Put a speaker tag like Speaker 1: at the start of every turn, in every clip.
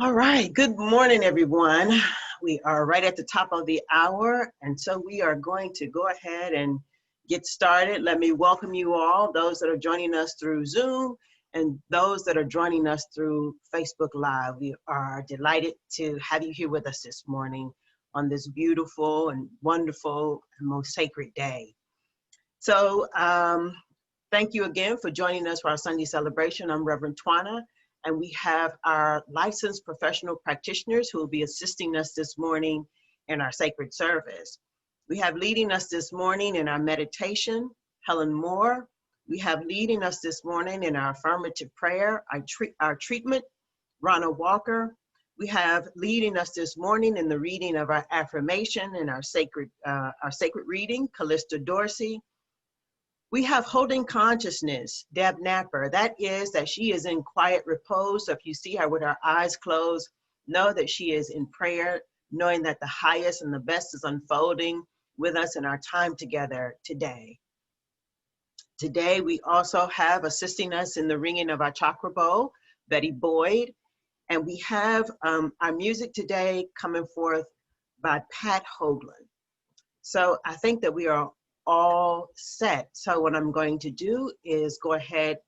Speaker 1: All right, good morning, everyone. We are right at the top of the hour, and so we are going to go ahead and get started. Let me welcome you all, those that are joining us through Zoom and those that are joining us through Facebook Live. We are delighted to have you here with us this morning on this beautiful and wonderful and most sacred day. So thank you again for joining us for our Sunday celebration. I'm Reverend Twana, and we have our licensed professional practitioners who will be assisting us this morning in our sacred service. We have leading us this morning in our meditation, Helen Moore. We have leading us this morning in our affirmative prayer, our treatment, Ronna Walker. We have leading us this morning in the reading of our affirmation and our sacred reading, Callista Dorsey. We have holding consciousness, Deb Napper. That she is in quiet repose. So if you see her with her eyes closed, know that she is in prayer, knowing that the highest and the best is unfolding with us in our time together today. Today, we also have assisting us in the ringing of our chakra bowl, Betty Boyd. And we have our music today coming forth by Pat Hoagland. So I think that we are all set. So what I'm going to do is go ahead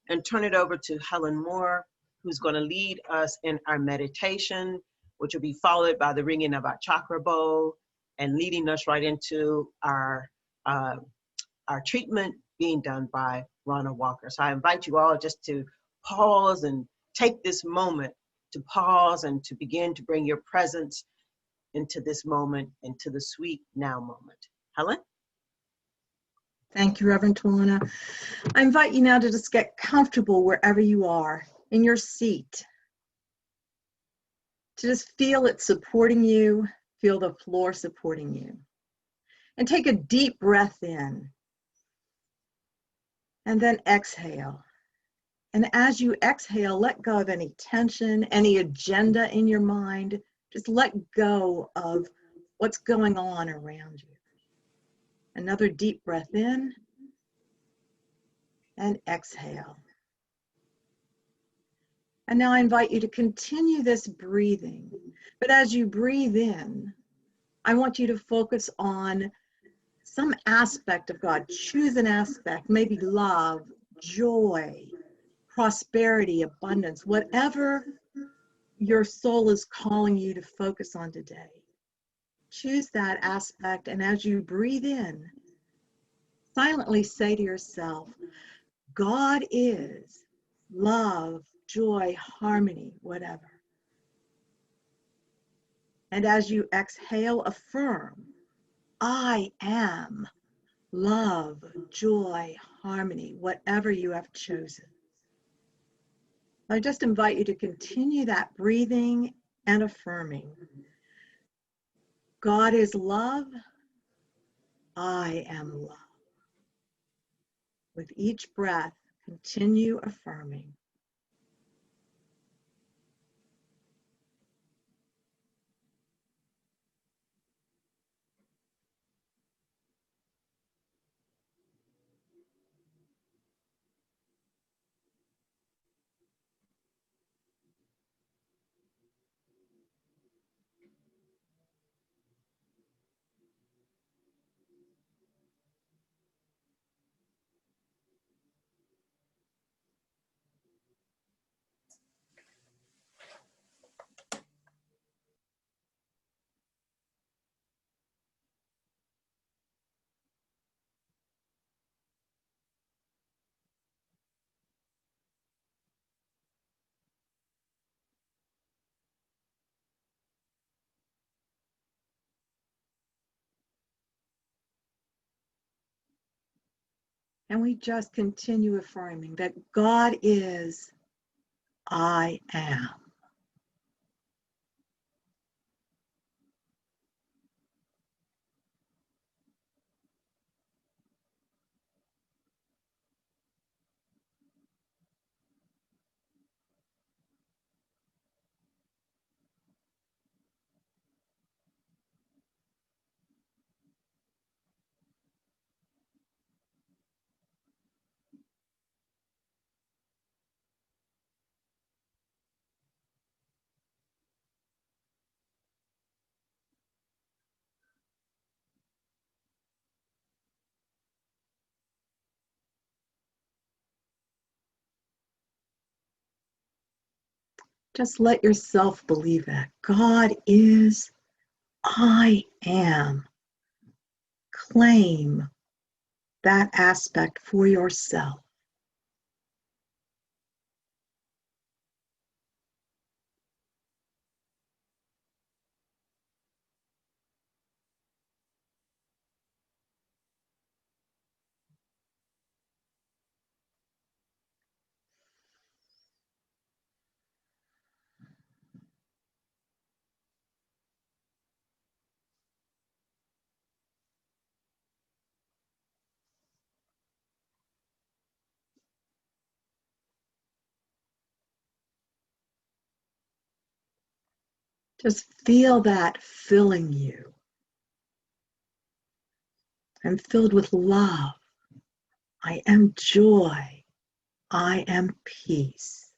Speaker 1: and turn it over to Helen Moore, who's going to lead us in our meditation, which will be followed by the ringing of our chakra bowl and leading us right into our treatment being done by Ronna Walker. So I invite you all just to pause and take this moment to pause and to begin to bring your presence into this moment, into the sweet now moment. Helen?
Speaker 2: Thank you, Reverend Twana. I invite you now to just get comfortable wherever you are, in your seat. To just feel it supporting you, feel the floor supporting you. And take a deep breath in. And then exhale. And as you exhale, let go of any tension, any agenda in your mind. Just let go of what's going on around you. Another deep breath in and exhale. And now I invite you to continue this breathing. But as you breathe in, I want you to focus on some aspect of God. Choose an aspect, maybe love, joy, prosperity, abundance, whatever your soul is calling you to focus on today. Choose that aspect, and as you breathe in, silently say to yourself, God is love, joy, harmony, whatever. And as you exhale, affirm, I am love, joy, harmony, whatever you have chosen. I just invite you to continue that breathing and affirming. God is love. I am love. With each breath, continue affirming. And we just continue affirming that God is, I am. Just let yourself believe that. God is, I am. Claim that aspect for yourself. Just feel that filling you. I'm filled with love. I am joy. I am peace.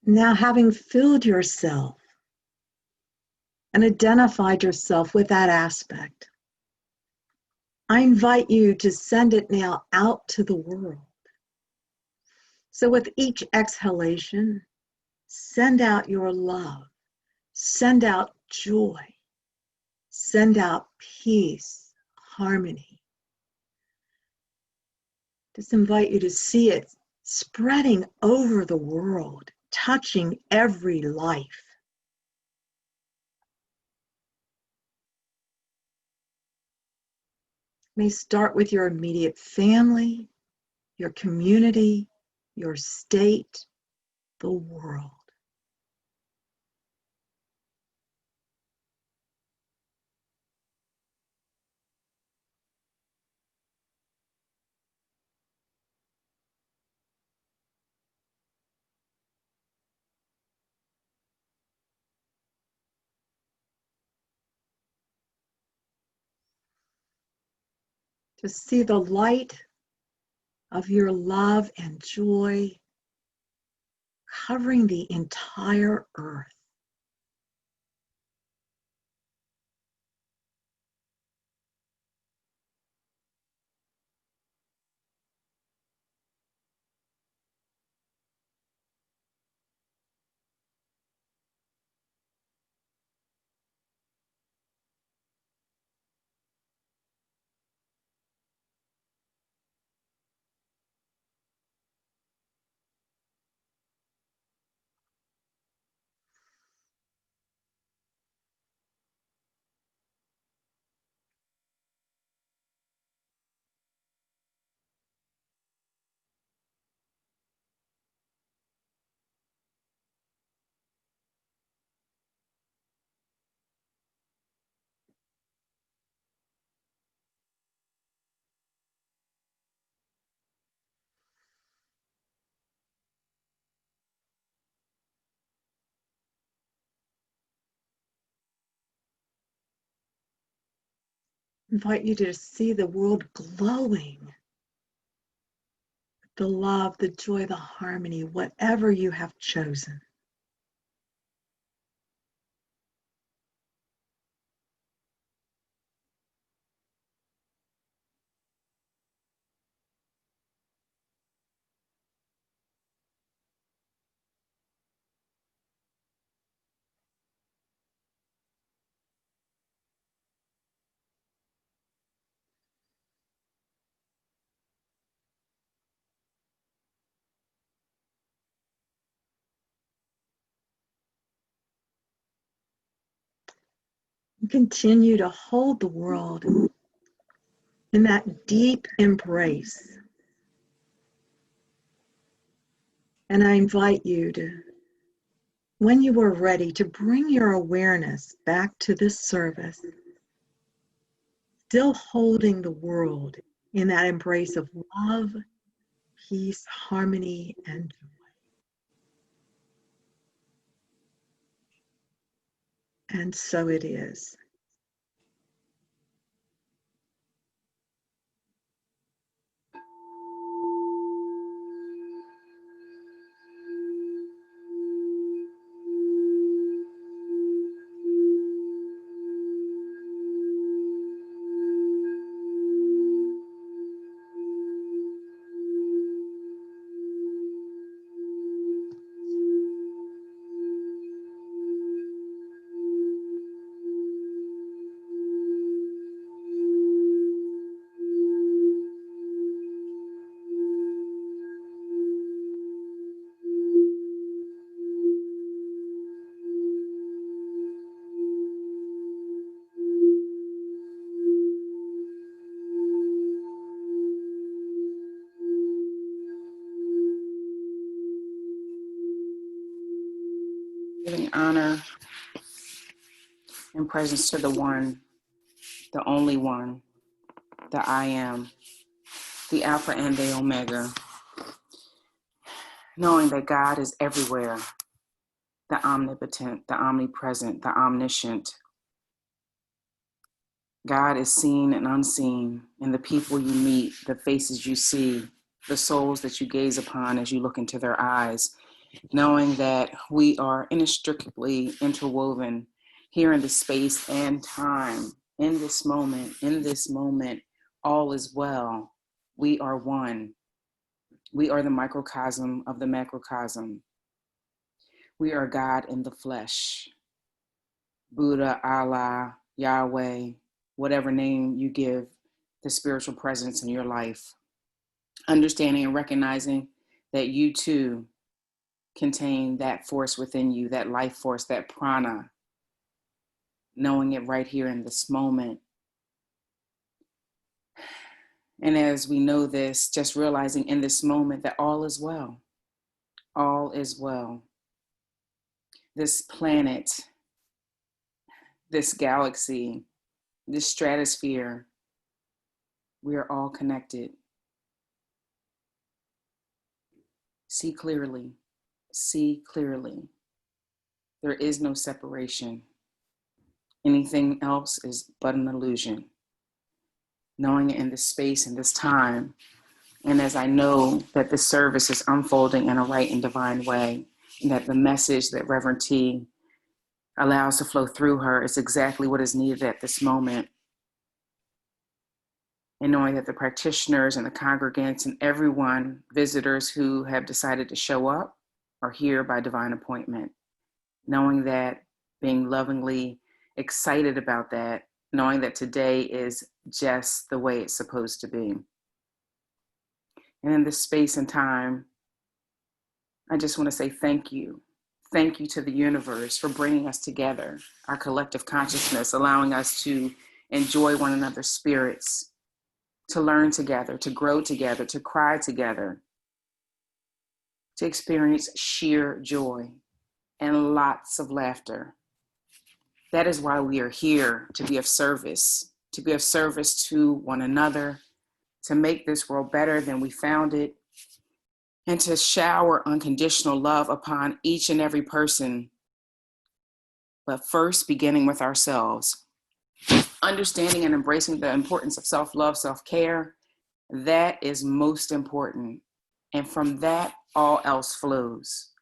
Speaker 2: Now, having filled yourself and identified yourself with that aspect, I invite you to send it now out to the world. So with each exhalation, send out your love, send out joy, send out peace, harmony. Just invite you to see it spreading over the world, touching every life. May start with your immediate family, your community, your state, the world. To see the light of your love and joy covering the entire earth. Invite you to see the world glowing. The love, the joy, the harmony, whatever you have chosen. Continue to hold the world in that deep embrace. And I invite you to, when you are ready, to bring your awareness back to this service, still holding the world in that embrace of love, peace, harmony, and joy. And so it is.
Speaker 3: Giving honor and presence to the one, the only one, the I am, the Alpha and the Omega, knowing that God is everywhere, the omnipotent, the omnipresent, the omniscient. God is seen and unseen in the people you meet, the faces you see, the souls that you gaze upon as you look into their eyes, knowing that we are inextricably interwoven here in the space and time, in this moment, all is well. We are one. We are the microcosm of the macrocosm. We are God in the flesh. Buddha, Allah, Yahweh, whatever name you give the spiritual presence in your life. Understanding and recognizing that you too contain that force within you, that life force, that prana, knowing it right here in this moment. And as we know this, just realizing in this moment that all is well. All is well. This planet, this galaxy, this stratosphere, we are all connected. See clearly. See clearly. There is no separation. Anything else is but an illusion. Knowing it in this space and this time, and as I know that this service is unfolding in a right and divine way, and that the message that Reverend T allows to flow through her is exactly what is needed at this moment. And knowing that the practitioners and the congregants and everyone, visitors who have decided to show up, are here by divine appointment. Knowing that, being lovingly excited about that, knowing that today is just the way it's supposed to be. And in this space and time, I just want to say thank you. Thank you to the universe for bringing us together, our collective consciousness, allowing us to enjoy one another's spirits, to learn together, to grow together, to cry together, to experience sheer joy and lots of laughter. That is why we are here, to be of service to one another, to make this world better than we found it, and to shower unconditional love upon each and every person, but first beginning with ourselves. Understanding and embracing the importance of self-love, self-care, that is most important. And from that, all else flows.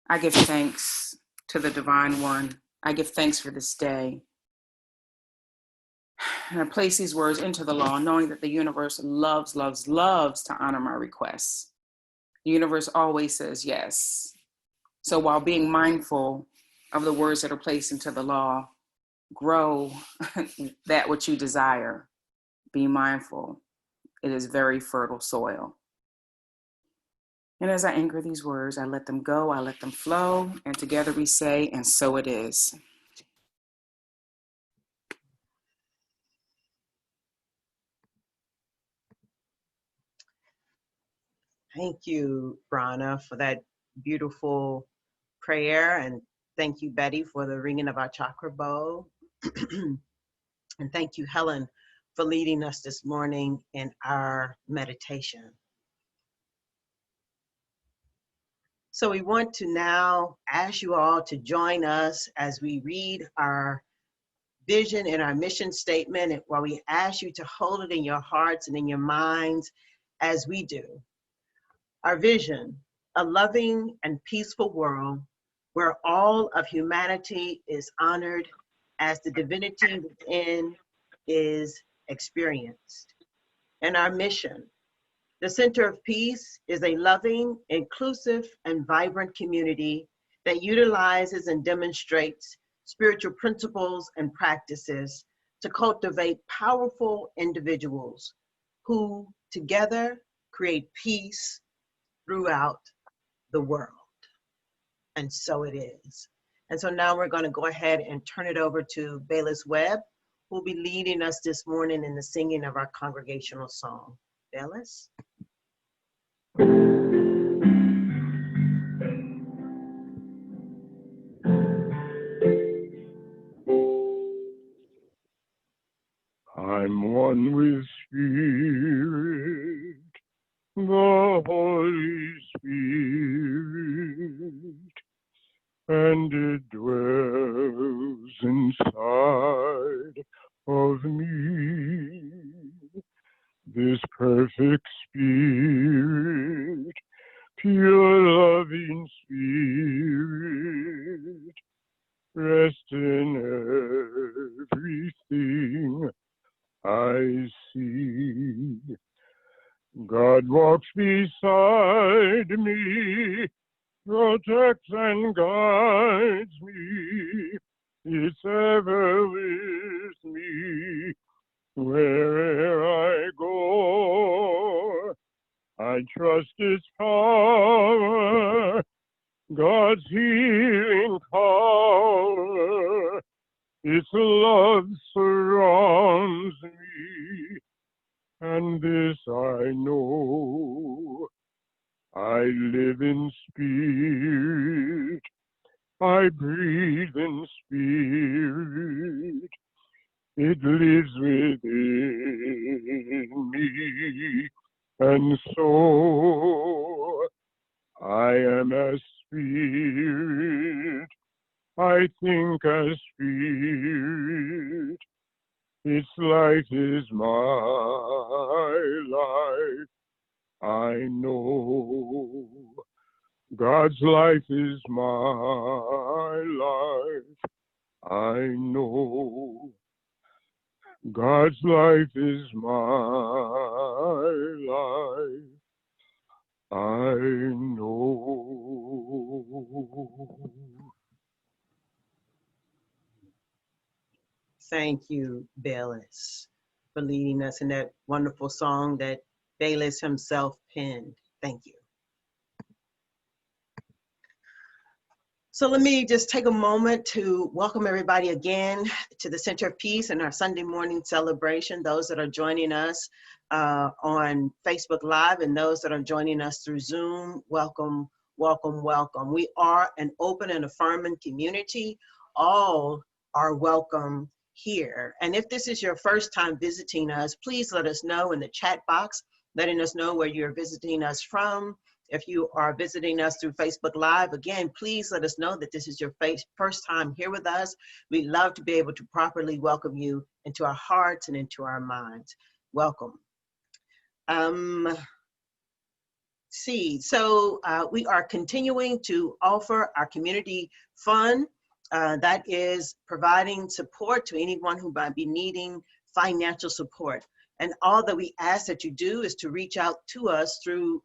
Speaker 3: I give thanks to the Divine One. I give thanks for this day. And I place these words into the law, knowing that the universe loves, loves, loves to honor my requests. The universe always says yes. So while being mindful of the words that are placed into the law, grow that which you desire. Be mindful. It is very fertile soil. And as I anchor these words, I let them go, I let them flow, and together we say, and so it is.
Speaker 1: Thank you, Brana, for that beautiful prayer. And thank you, Betty, for the ringing of our chakra bowl. And thank you, Helen, for leading us this morning in our meditation. So we want to now ask you all to join us as we read our vision and our mission statement, and while we ask you to hold it in your hearts and in your minds as we do. Our vision, a loving and peaceful world where all of humanity is honored as the divinity within is experienced. And our mission, the Center of Peace is a loving, inclusive, and vibrant community that utilizes and demonstrates spiritual principles and practices to cultivate powerful individuals who together create peace throughout the world. And so it is. And so now we're going to go ahead and turn it over to Bayless Webb, who will be leading us this morning in the singing of our congregational song. Bayless?
Speaker 4: I'm one with Spirit, the Holy Spirit, and it dwells inside of me. This perfect Spirit, pure loving Spirit, rest in everything I see. God walks beside me, protects and guides me. It's ever with me wherever I go. I trust His power, God's healing power. Its love surrounds me, and this I know. I live in spirit, I breathe in spirit. It lives within me, and so I am a spirit. I think as spirit, its life is my life. I know God's life is my life. I know God's life is my life. I know.
Speaker 1: Thank you, Bayless, for leading us in that wonderful song that Bayless himself penned. Thank you. So let me just take a moment to welcome everybody again to the Center of Peace and our Sunday morning celebration. Those that are joining us on Facebook Live and those that are joining us through Zoom, welcome, welcome, welcome. We are an open and affirming community. All are welcome here. And if this is your first time visiting us, please let us know in the chat box, letting us know where you're visiting us from. If you are visiting us through Facebook Live, again, please let us know that this is your first time here with us. We'd love to be able to properly welcome you into our hearts and into our minds. Welcome. We are continuing to offer our community fund. That is providing support to anyone who might be needing financial support. And all that we ask that you do is to reach out to us through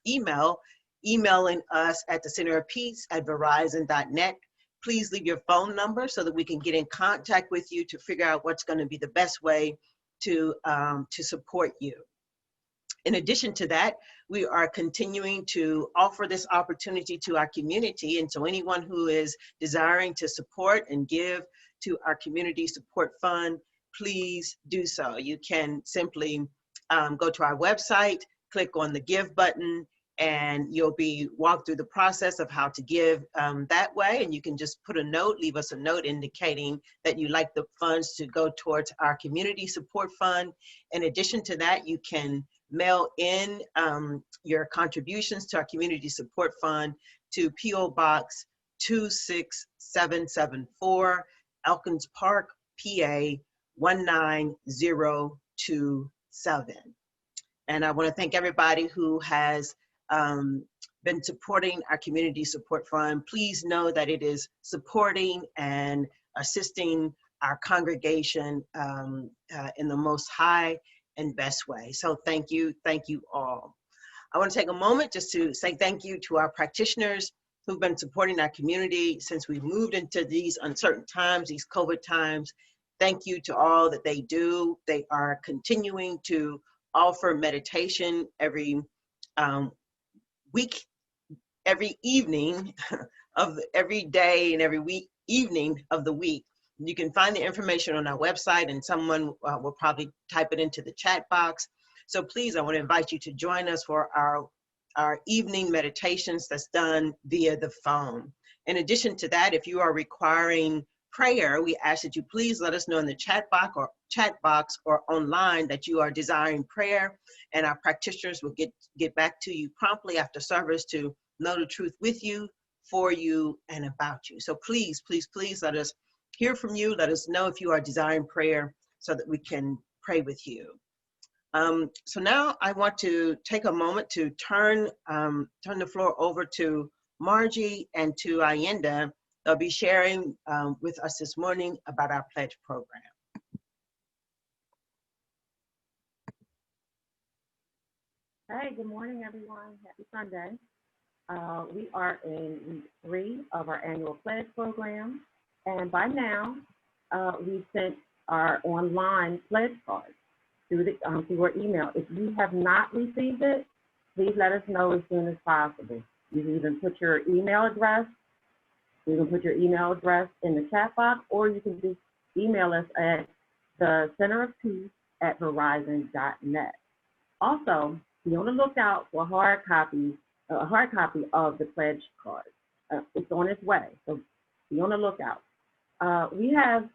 Speaker 1: emailing us at thecenterofpeace@verizon.net. Please leave your phone number so that we can get in contact with you to figure out what's going to be the best way to support you. In addition to that, we are continuing to offer this opportunity to our community. And so anyone who is desiring to support and give to our community support fund, please do so. You can simply go to our website, click on the give button, and you'll be walked through the process of how to give that way. And you can just put a note, leave us a note indicating that you like the funds to go towards our community support fund. In addition to that, you can mail in your contributions to our community support fund to P.O. Box 26774, Elkins Park, PA 19027. And I want to thank everybody who has been supporting our community support fund. Please know that it is supporting and assisting our congregation in the most high and best way. So thank you all. I want to take a moment just to say thank you to our practitioners who've been supporting our community since we moved into these uncertain times, these COVID times. Thank you to all that they do. They are continuing to offer meditation every week, every evening of every day and every week, evening of the week. You can find the information on our website, and someone will probably type it into the chat box. So please, I want to invite you to join us for our evening meditations that's done via the phone. In addition to that, if you are requiring prayer, we ask that you please let us know in the chat box or online that you are desiring prayer, and our practitioners will get back to you promptly after service to know the truth with you, for you, and about you. So please, please, please let us hear from you. Let us know if you are desiring prayer so that we can pray with you. So now I want to take a moment to turn the floor over to Margie and to Ayenda. They'll be sharing with us this morning about our pledge program.
Speaker 5: Hey, good morning, everyone. Happy Sunday. We are in week 3 of our annual pledge program, and by now we've sent our online pledge cards through our email. If you have not received it, please let us know as soon as possible. You can even put your email address. You can put your email address in the chat box, or you can just email us at thecenterofpeace@verizon.net. Also, be on the lookout for a hard copy of the pledge card. It's on its way, so be on the lookout. We have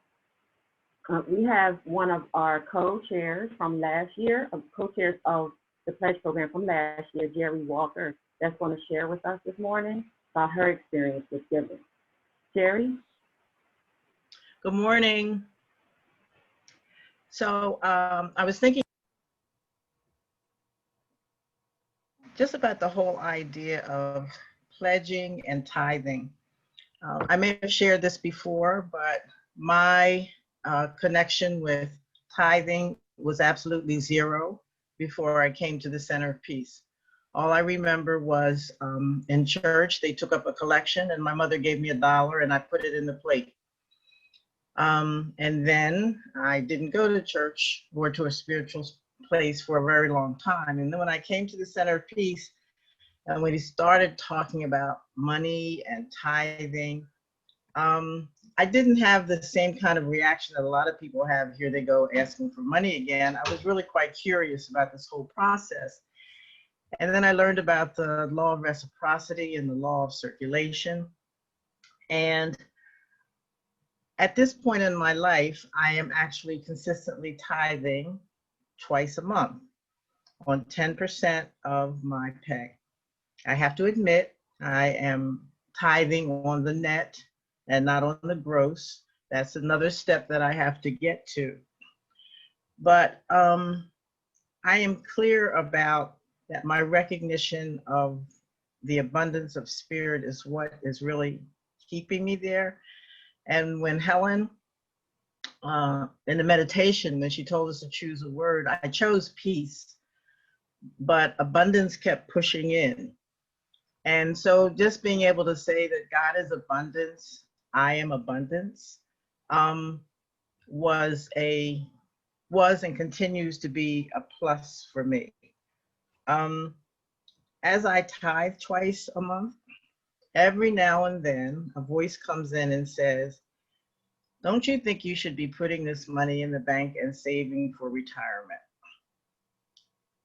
Speaker 5: one of our co-chairs from last year, co-chairs of the pledge program from last year, Jerry Walker, that's going to share with us this morning about her experience with giving. Jerry?
Speaker 6: Good morning. So I was thinking just about the whole idea of pledging and tithing. I may have shared this before, but my connection with tithing was absolutely zero before I came to the Center of Peace. All I remember was in church, they took up a collection and my mother gave me $1 and I put it in the plate. And then I didn't go to church or to a spiritual place for a very long time. And then when I came to the Center of Peace, and when he started talking about money and tithing, I didn't have the same kind of reaction that a lot of people have. Here they go asking for money again. I was really quite curious about this whole process. And then I learned about the law of reciprocity and the law of circulation. And at this point in my life, I am actually consistently tithing twice a month on 10% of my pay. I have to admit, I am tithing on the net and not on the gross. That's another step that I have to get to. But I am clear about that my recognition of the abundance of spirit is what is really keeping me there. And when Helen, in the meditation, when she told us to choose a word, I chose peace, but abundance kept pushing in. And so just being able to say that God is abundance, I am abundance, was and continues to be a plus for me. As I tithe twice a month, every now and then a voice comes in and says, don't you think you should be putting this money in the bank and saving for retirement?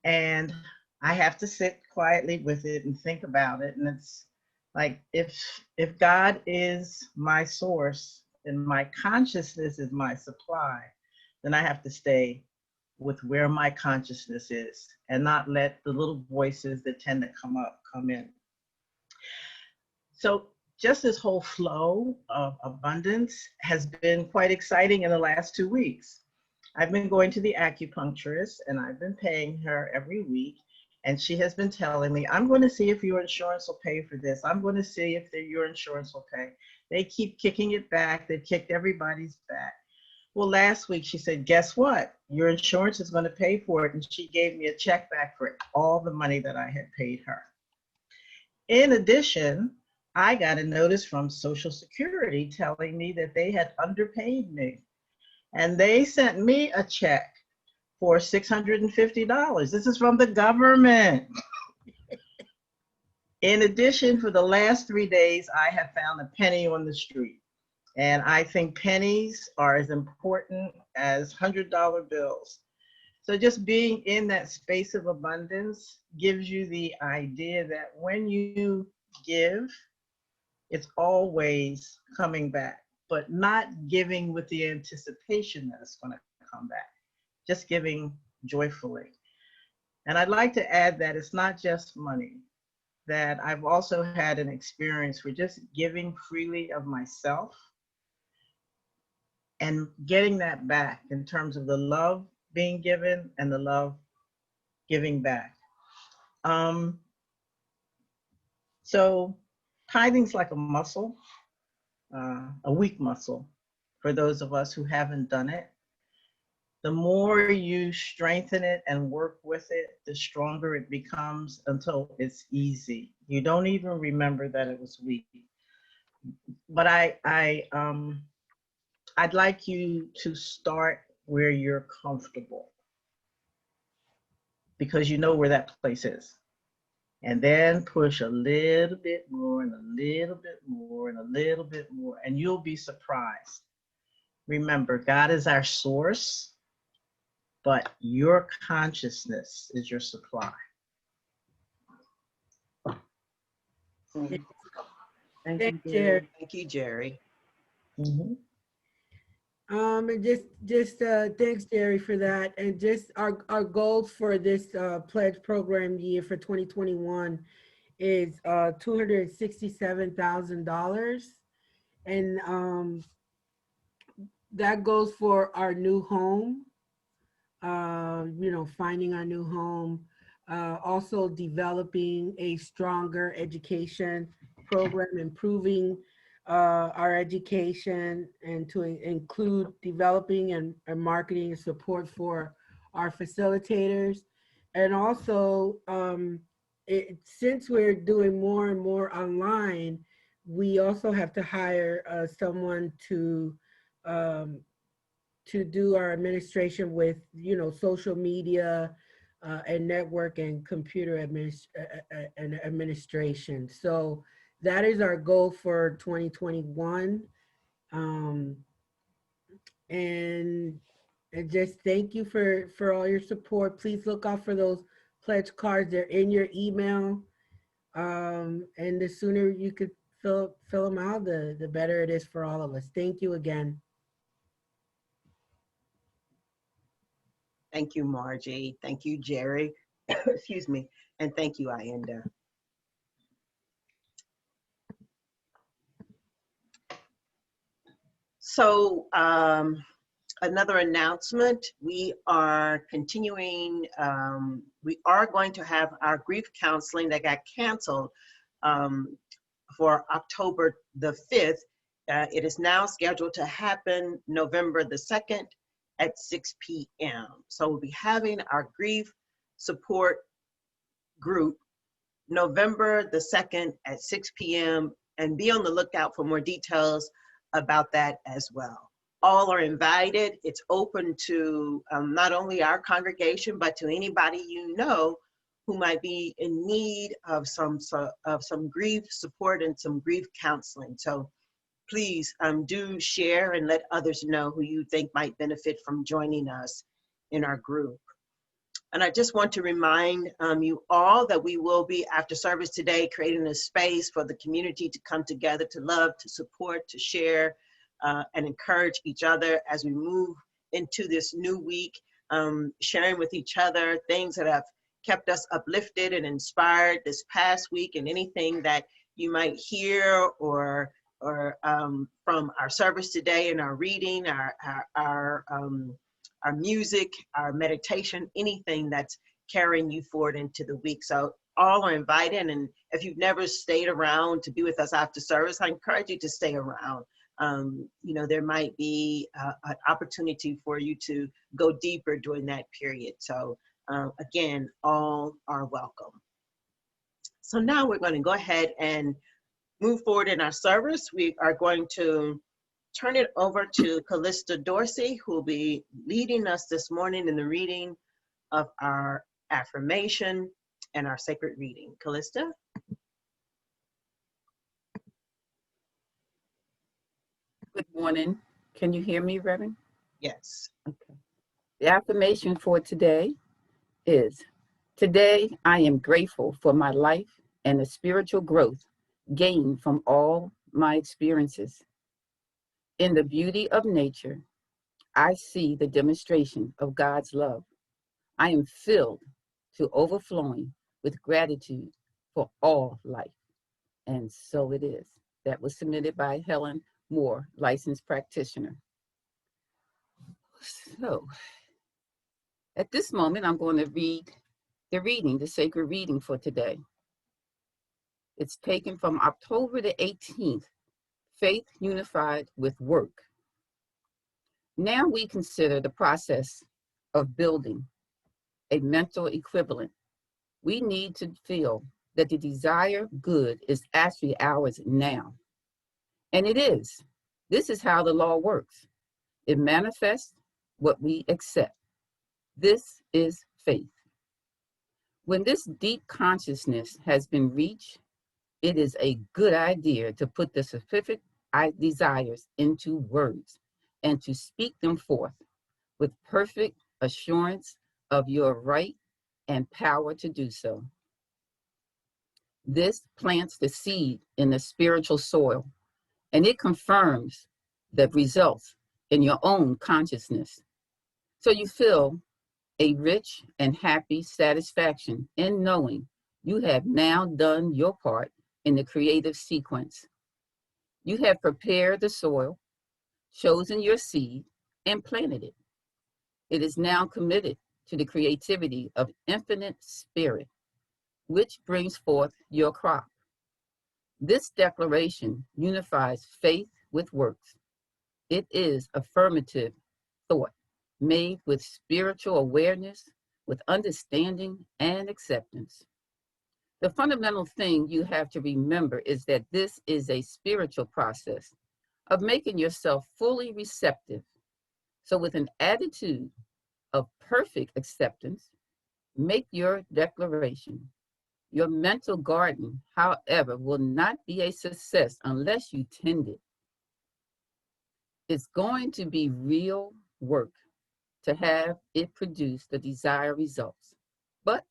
Speaker 6: And I have to sit quietly with it and think about it. And it's like, if God is my source and my consciousness is my supply, then I have to stay with where my consciousness is and not let the little voices that tend to come in. So just this whole flow of abundance has been quite exciting in the last 2 weeks. I've been going to the acupuncturist and I've been paying her every week. And she has been telling me, I'm going to see if your insurance will pay for this. I'm going to see if your insurance will pay. They keep kicking it back. They've kicked everybody's back. Well, last week she said, guess what? Your insurance is going to pay for it. And she gave me a check back for all the money that I had paid her. In addition, I got a notice from Social Security telling me that they had underpaid me. And they sent me a check for $650. This is from the government. In addition, for the last 3 days, I have found a penny on the street. And I think pennies are as important as $100 bills. So just being in that space of abundance gives you the idea that when you give, it's always coming back, but not giving with the anticipation that it's going to come back, just giving joyfully. And I'd like to add that it's not just money, that I've also had an experience for just giving freely of myself and getting that back in terms of the love being given and the love giving back. So tithing's like a muscle, a weak muscle for those of us who haven't done it. The more you strengthen it and work with it, the stronger it becomes until it's easy. You don't even remember that it was weak. But I'd like you to start where you're comfortable, because you know where that place is. And then push a little bit more and a little bit more and a little bit more, and you'll be surprised. Remember, God is our source, but your consciousness is your supply.
Speaker 5: Thank
Speaker 7: Thanks,
Speaker 5: you,
Speaker 7: Jerry.
Speaker 5: Jerry.
Speaker 1: Thank you, Jerry.
Speaker 6: Mm-hmm.
Speaker 7: And just thanks, Jerry, for that. And just our goals for this pledge program year for 2021 is $267,000, and that goes for our new home. Finding our new home, also developing a stronger education program, improving our education, and to include developing and marketing and support for our facilitators. And also, since we're doing more and more online, we also have to hire someone to do our administration with, social media and network and computer administration. So that is our goal for 2021. And just thank you for all your support. Please look out for those pledge cards. They're in your email. And the sooner you could fill them out, the better it is for all of us. Thank you again.
Speaker 1: Thank you, Margie. Thank you, Jerry. Excuse me. And thank you, Ayenda. So another announcement, we are continuing, we are going to have our grief counseling that got canceled for October the 5th. It is now scheduled to happen November the 2nd at 6 p.m. So we'll be having our grief support group November the 2nd at 6 p.m. and be on the lookout for more details about that as well. All are invited. It's open to not only our congregation, but to anybody you know who might be in need of some grief support and some grief counseling. So please do share and let others know who you think might benefit from joining us in our group. And I just want to remind you all that we will be, after service today, creating a space for the community to come together, to love, to support, to share, and encourage each other as we move into this new week, sharing with each other things that have kept us uplifted and inspired this past week, and anything that you might hear or from our service today and our reading, our music, our meditation, anything that's carrying you forward into the week. So all are invited. And if you've never stayed around to be with us after service, I encourage you to stay around. You know, there might be an opportunity for you to go deeper during that period. So again, all are welcome. So now we're going to go ahead and move forward in our service. We are going to turn it over to Callista Dorsey, who will be leading us this morning in the reading of our affirmation and our sacred reading. Callista?
Speaker 8: Good morning. Can you hear me, Reverend?
Speaker 1: Yes.
Speaker 8: Okay. The affirmation for today is, today I am grateful for my life and the spiritual growth gained from all my experiences. In the beauty of nature, I see the demonstration of God's love. I am filled to overflowing with gratitude for all life. And so it is. That was submitted by Helen Moore, licensed practitioner. So at this moment, I'm going to read the sacred reading for today. It's taken from October the 18th, Faith Unified with Work. Now we consider the process of building a mental equivalent. We need to feel that the desired good is actually ours now. And it is. This is how the law works. It manifests what we accept. This is faith. When this deep consciousness has been reached, it is a good idea to put the specific desires into words and to speak them forth with perfect assurance of your right and power to do so. This plants the seed in the spiritual soil, and it confirms the results in your own consciousness. So you feel a rich and happy satisfaction in knowing you have now done your part in the creative sequence. You have prepared the soil, chosen your seed, and planted it. It is now committed to the creativity of infinite spirit, which brings forth your crop. This declaration unifies faith with works. It is affirmative thought made with spiritual awareness, with understanding and acceptance. The fundamental thing you have to remember is that this is a spiritual process of making yourself fully receptive. So with an attitude of perfect acceptance, make your declaration. Your mental garden, however, will not be a success unless you tend it. It's going to be real work to have it produce the desired results. But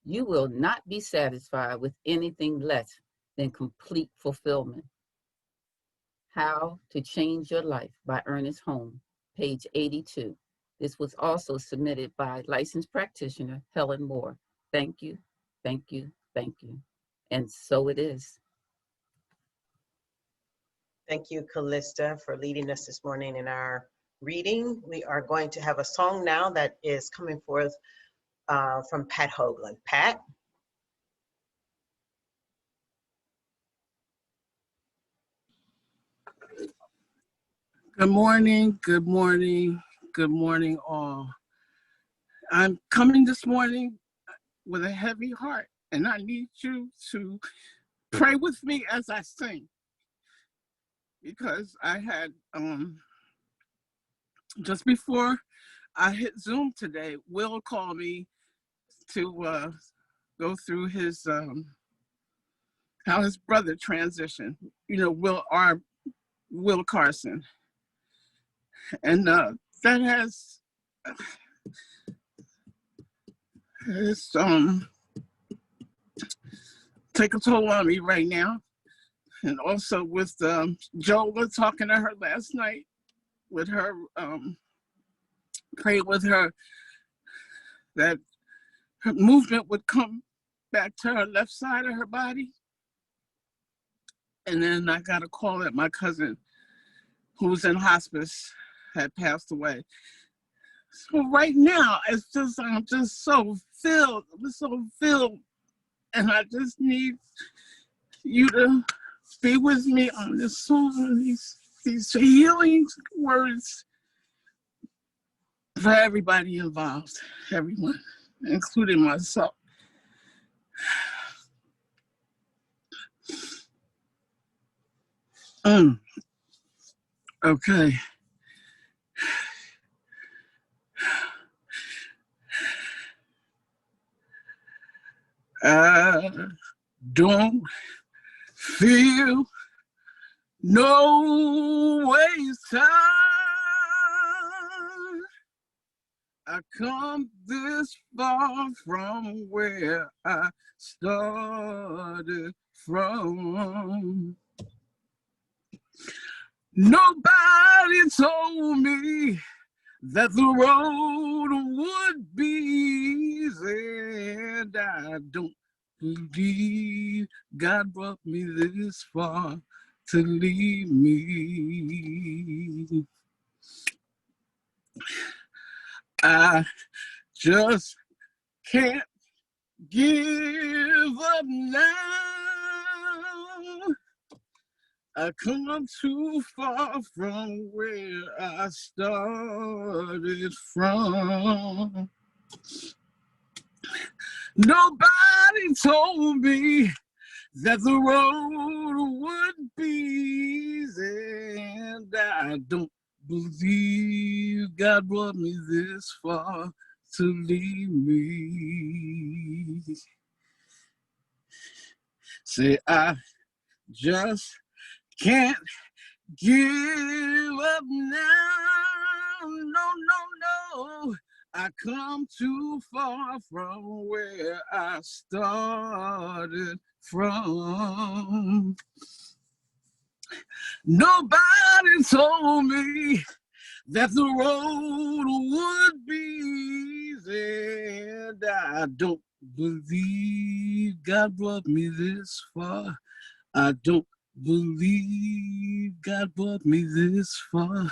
Speaker 8: you will not be satisfied with anything less than complete fulfillment. How to Change Your Life by Ernest Holmes, page 82. This was also submitted by licensed practitioner Helen Moore. Thank you, thank you, thank you. And so it is.
Speaker 1: Thank you, Callista, for leading us this morning in our reading. We are going to have a song now that is coming forth from Pat Hoagland. Pat?
Speaker 9: Good morning, good morning, good morning all. I'm coming this morning with a heavy heart, and I need you to pray with me as I sing. Because I had, just before I hit Zoom today, Will called me to go through his, how his brother transitioned. You know, Will Carson. And that has, It's take a toll on me right now. And also with Jola, talking to her last night, with her, prayed with her that her movement would come back to her left side of her body. And then I got a call that my cousin, who was in hospice, had passed away. So right now, it's just, I'm just so filled. I'm so filled. And I just need you to be with me on this song, these healing words for everybody involved, everyone, including myself. Okay. I don't feel no waste time. I come this far from where I started from. Nobody told me that the road would be easy, and I don't believe God brought me this far to leave me. I just can't give up now. I come too far from where I started from. Nobody told me that the road would be easy, and I don't believe God brought me this far to leave me. Say, I just can't give up now. No, no, no. I come too far from where I started from. Nobody told me that the road would be easy, and I don't believe God brought me this far. I don't believe God brought me this far.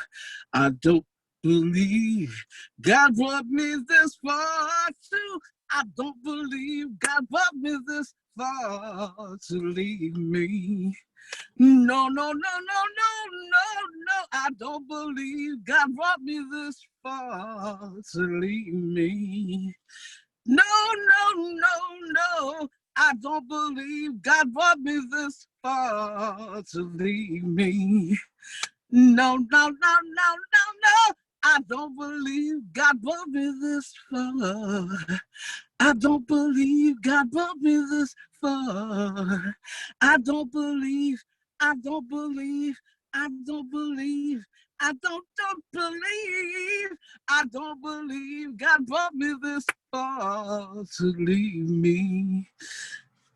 Speaker 9: I don't believe God brought me this far too. I don't believe God brought me this far to leave me. No, no, no, no, no, no, no. I don't believe God brought me this far to leave me. No, no, no, no. I don't believe God brought me this far to leave me. No, no, no, no, no, no. I don't believe God brought me this far. I don't believe God brought me this far. I don't believe, I don't believe, I don't believe, I don't believe, I don't believe God brought me this far to leave me.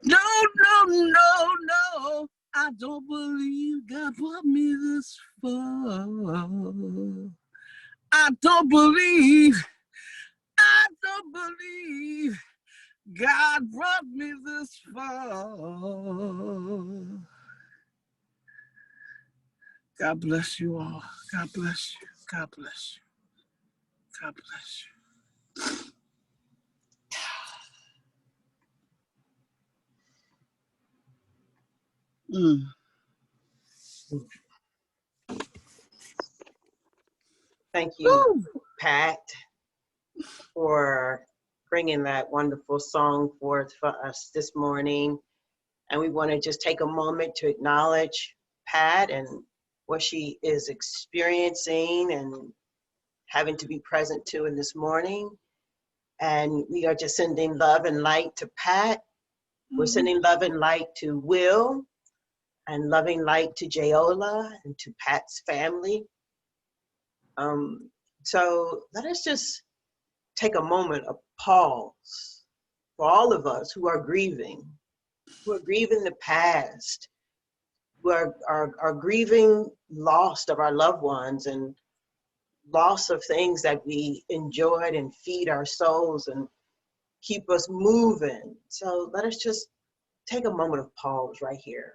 Speaker 9: No, no, no, no, I don't believe God brought me this far. I don't believe God brought me this far. God bless you all. God bless you. God bless you. God bless you.
Speaker 1: Thank you, Pat, for bringing that wonderful song forth for us this morning. And we want to just take a moment to acknowledge Pat and what she is experiencing and having to be present to in this morning. And we are just sending love and light to Pat. We're sending love and light to Will, and loving light to Jayola and to Pat's family. So let us just take a moment, a pause, for all of us who are grieving the past, who are grieving loss of our loved ones and loss of things that we enjoyed and feed our souls and keep us moving. So let us just take a moment of pause right here.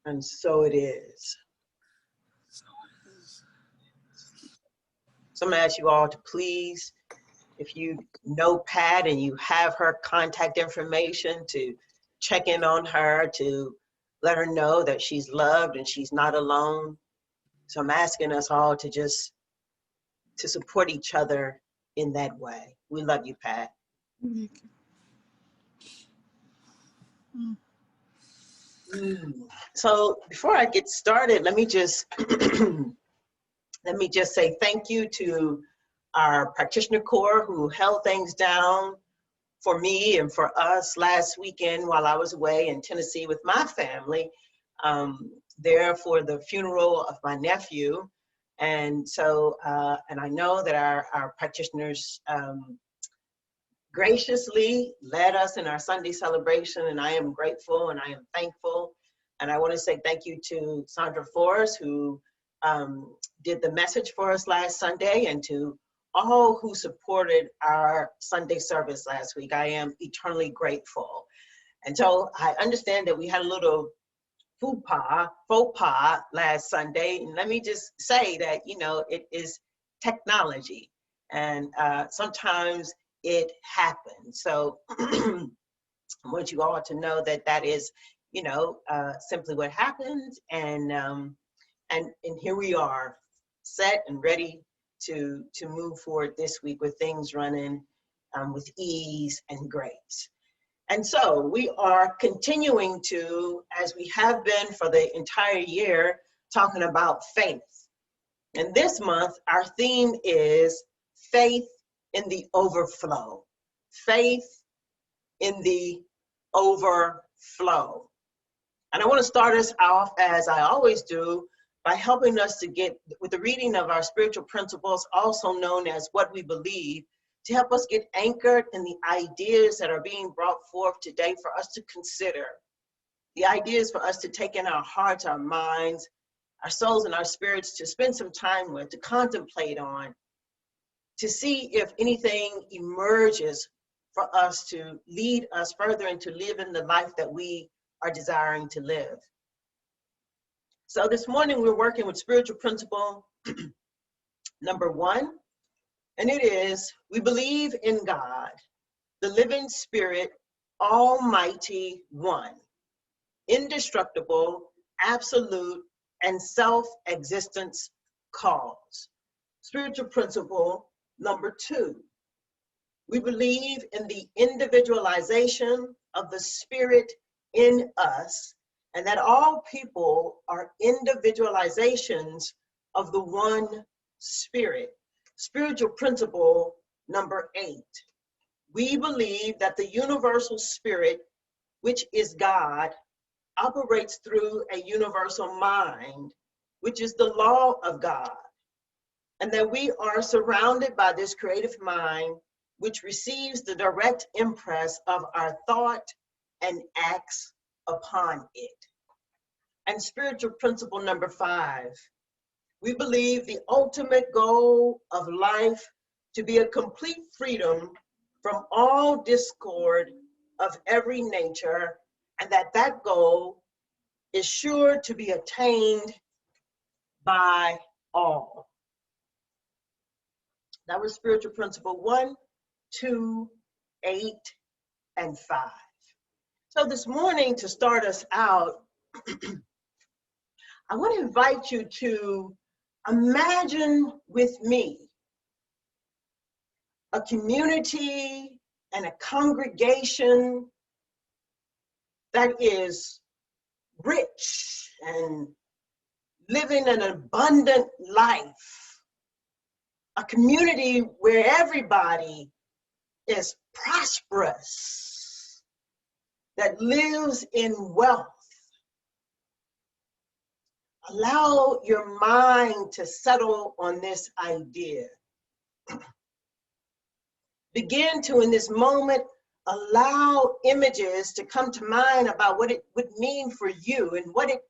Speaker 1: And so it is. So I'm gonna ask you all to please, if you know Pat and you have her contact information, to check in on her, to let her know that she's loved and she's not alone. So I'm asking us all to just to support each other in that way. We love you, Pat. So before I get started, let me just say thank you to our practitioner corps who held things down for me and for us last weekend while I was away in Tennessee with my family, there for the funeral of my nephew. And so, and I know that our practitioners graciously led us in our Sunday celebration, and I am grateful and I am thankful. And I want to say thank you to Sandra Forrest, who did the message for us last Sunday, and to all who supported our Sunday service last week. I am eternally grateful. And so I understand that we had a little faux pas last Sunday. And let me just say that, you know, it is technology. And sometimes it happens. So I want you all to know that that is, you know, simply what happens. And here we are, set and ready to move forward this week with things running with ease and grace. And so we are continuing to, as we have been for the entire year, talking about faith. And this month, our theme is faith in the overflow. Faith in the overflow. And I want to start us off, as I always do, by helping us to get with the reading of our spiritual principles, also known as What We Believe, to help us get anchored in the ideas that are being brought forth today for us to consider. The ideas for us to take in our hearts, our minds, our souls, and our spirits, to spend some time with, to contemplate on, to see if anything emerges for us to lead us further into living the life that we are desiring to live. So this morning we're working with spiritual principle number 1, and it is, we believe in God, the living spirit, almighty one, indestructible, absolute, and self-existence cause. Spiritual principle number 2, we believe in the individualization of the spirit in us, and that all people are individualizations of the one spirit. Spiritual principle number 8, we believe that the universal spirit, which is God, operates through a universal mind, which is the law of God, and that we are surrounded by this creative mind, which receives the direct impress of our thought and acts upon it. And spiritual principle number 5, we believe the ultimate goal of life to be a complete freedom from all discord of every nature, and that goal is sure to be attained by all. That was spiritual principle 1, 2, 8, and 5. So this morning, to start us out, I want to invite you to imagine with me a community and a congregation that is rich and living an abundant life, a community where everybody is prosperous, that lives in wealth. Allow your mind to settle on this idea. Begin to, in this moment, allow images to come to mind about what it would mean for you and what it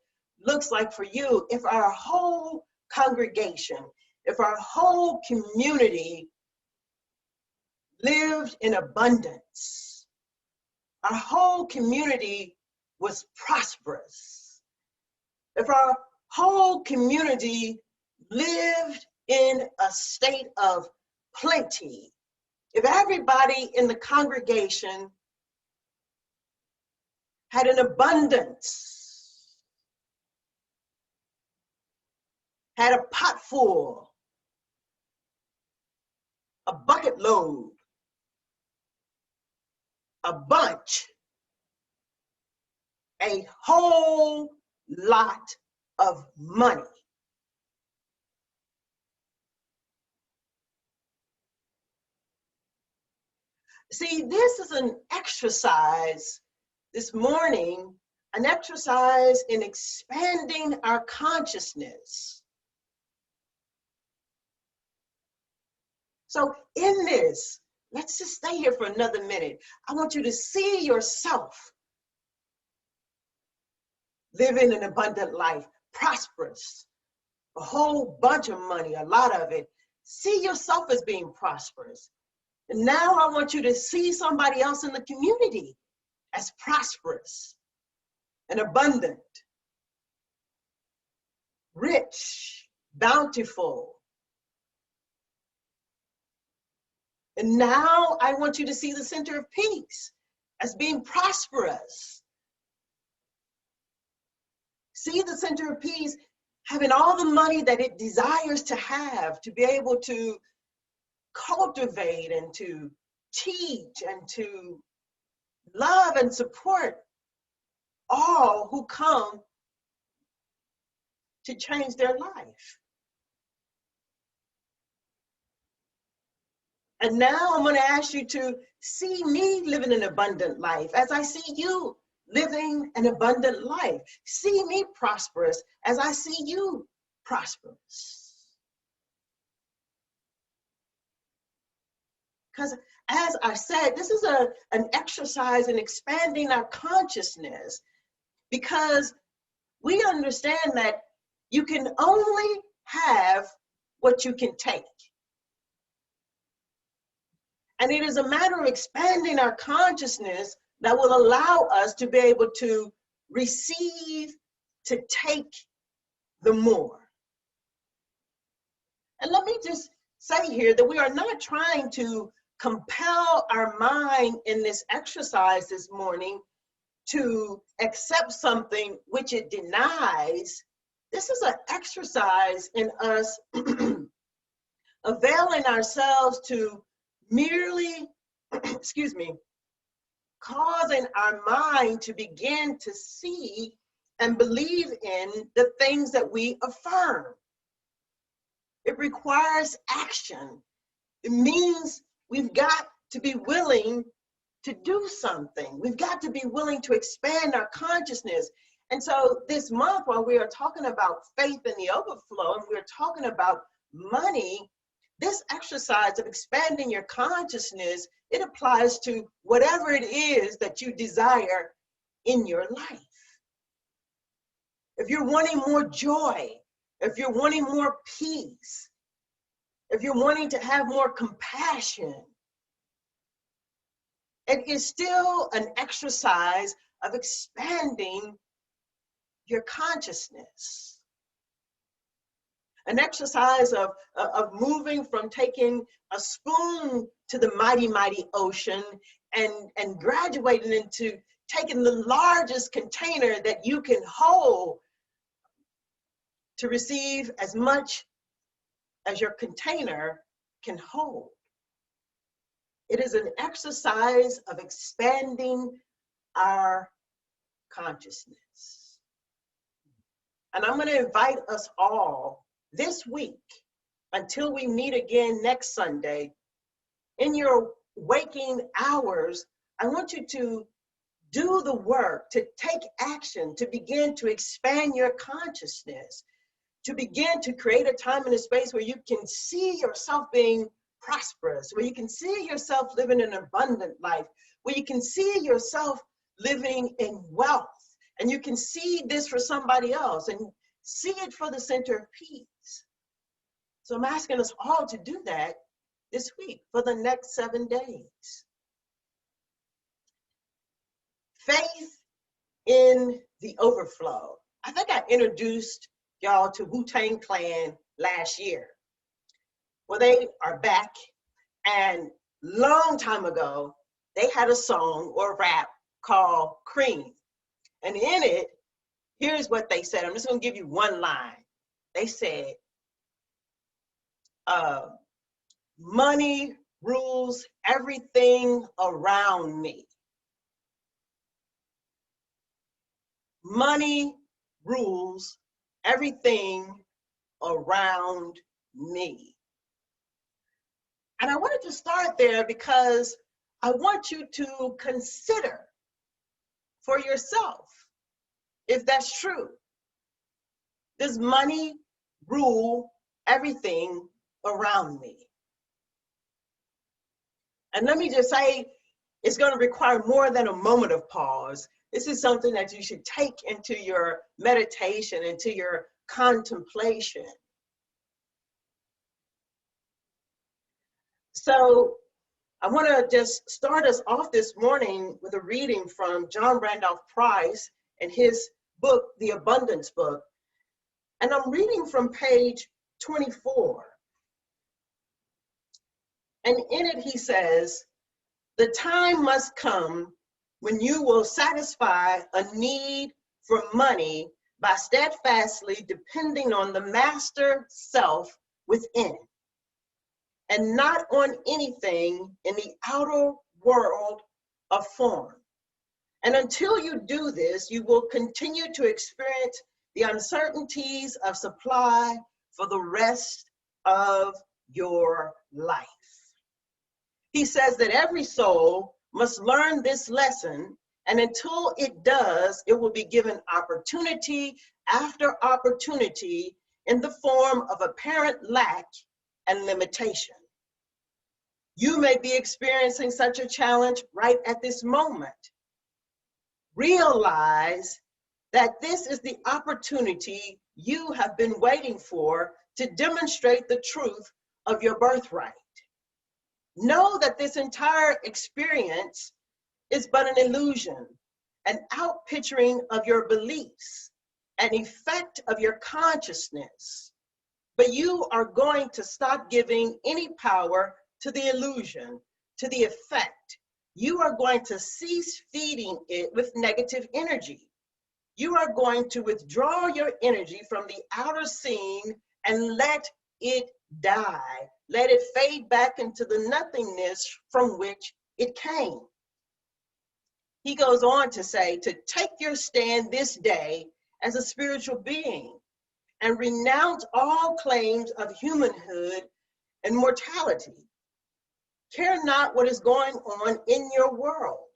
Speaker 1: looks like for you if our whole congregation, if our whole community lived in abundance. Our whole community was prosperous. If our whole community lived in a state of plenty, if everybody in the congregation had an abundance, had a pot full, a bucket load, a bunch, a whole lot of money. See, this is an exercise this morning, an exercise in expanding our consciousness. So in this, let's just stay here for another minute. I want you to see yourself living an abundant life, prosperous, a whole bunch of money, a lot of it. See yourself as being prosperous. And now I want you to see somebody else in the community as prosperous and abundant, rich, bountiful. And now I want you to see the center of peace as being prosperous. See the center of peace having all the money that it desires to have, to be able to cultivate and to teach and to love and support all who come to change their life. And now I'm going to ask you to see me living an abundant life as I see you living an abundant life. See me prosperous as I see you prosperous. Because as I said, this is an exercise in expanding our consciousness, because we understand that you can only have what you can take. And it is a matter of expanding our consciousness that will allow us to be able to receive, to take the more. And let me just say here that we are not trying to compel our mind in this exercise this morning to accept something which it denies. This is an exercise in us availing ourselves to merely, excuse me, causing our mind to begin to see and believe in the things that we affirm. It requires action. It means we've got to be willing to do something. We've got to be willing to expand our consciousness. And so this month, while we are talking about faith in the overflow, and we're talking about money, this exercise of expanding your consciousness, it applies to whatever it is that you desire in your life. If you're wanting more joy, if you're wanting more peace, if you're wanting to have more compassion, it is still an exercise of expanding your consciousness. An exercise of moving from taking a spoon to the mighty, mighty ocean and graduating into taking the largest container that you can hold to receive as much as your container can hold. It is an exercise of expanding our consciousness. And I'm going to invite us all this week, until we meet again next Sunday, in your waking hours, I want you to do the work, to take action, to begin to expand your consciousness, to begin to create a time and a space where you can see yourself being prosperous, where you can see yourself living an abundant life, where you can see yourself living in wealth, and you can see this for somebody else and see it for the center of peace. So I'm asking us all to do that this week for the next 7 days. Faith in the overflow. I think I introduced y'all to Wu-Tang Clan last year. Well, they are back, and long time ago, they had a song or rap called Cream. And in it, here's what they said. I'm just gonna give you one line. They said, money rules everything around me. Money rules everything around me. And I wanted to start there because I want you to consider for yourself if that's true. Does money rule everything around me? And let me just say, it's going to require more than a moment of pause. This is something that you should take into your meditation, into your contemplation. So I want to just start us off this morning with a reading from John Randolph Price and his book, The Abundance Book. And I'm reading from page 24. And in it, he says, the time must come when you will satisfy a need for money by steadfastly depending on the master self within, and not on anything in the outer world of form. And until you do this, you will continue to experience the uncertainties of supply for the rest of your life. He says that every soul must learn this lesson, and until it does, it will be given opportunity after opportunity in the form of apparent lack and limitation. You may be experiencing such a challenge right at this moment. Realize that this is the opportunity you have been waiting for to demonstrate the truth of your birthright. Know that this entire experience is but an illusion, an outpicturing of your beliefs, an effect of your consciousness. But you are going to stop giving any power to the illusion, to the effect. You are going to cease feeding it with negative energy. You are going to withdraw your energy from the outer scene and let it die. Let it fade back into the nothingness from which it came. He goes on to say, to take your stand this day as a spiritual being and renounce all claims of humanhood and mortality. Care not what is going on in your world,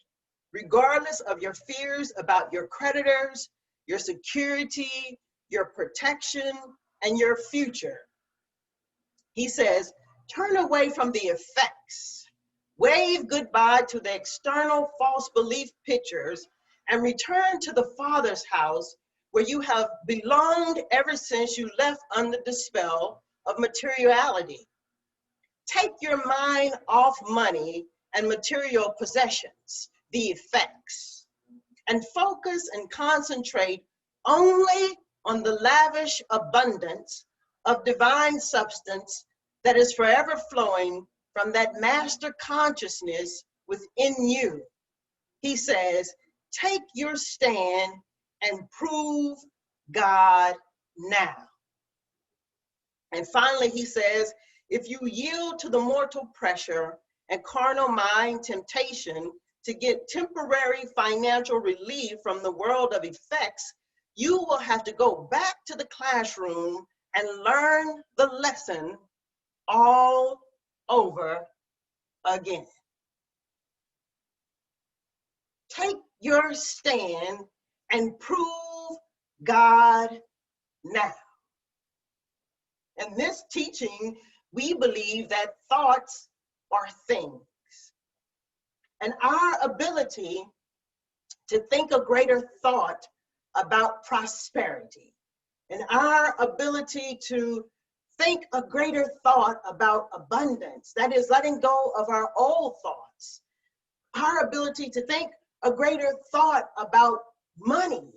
Speaker 1: regardless of your fears about your creditors, your security, your protection, and your future. He says, turn away from the effects. Wave goodbye to the external false belief pictures and return to the Father's house where you have belonged ever since you left under the spell of materiality. Take your mind off money and material possessions, the effects, and focus and concentrate only on the lavish abundance of divine substance that is forever flowing from that master consciousness within you. He says, take your stand and prove God now. And finally, he says, if you yield to the mortal pressure and carnal mind temptation to get temporary financial relief from the world of effects, you will have to go back to the classroom and learn the lesson all over again. Take your stand and prove God now. In this teaching, we believe that thoughts are things. And our ability to think a greater thought about prosperity, and our ability to think a greater thought about abundance, that is letting go of our old thoughts, our ability to think a greater thought about money,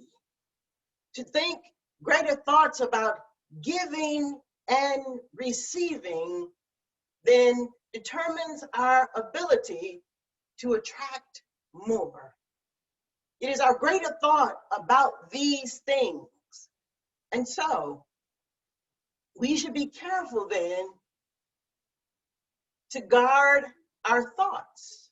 Speaker 1: to think greater thoughts about giving and receiving, then determines our ability to attract more. It is our greater thought about these things. And so we should be careful then to guard our thoughts.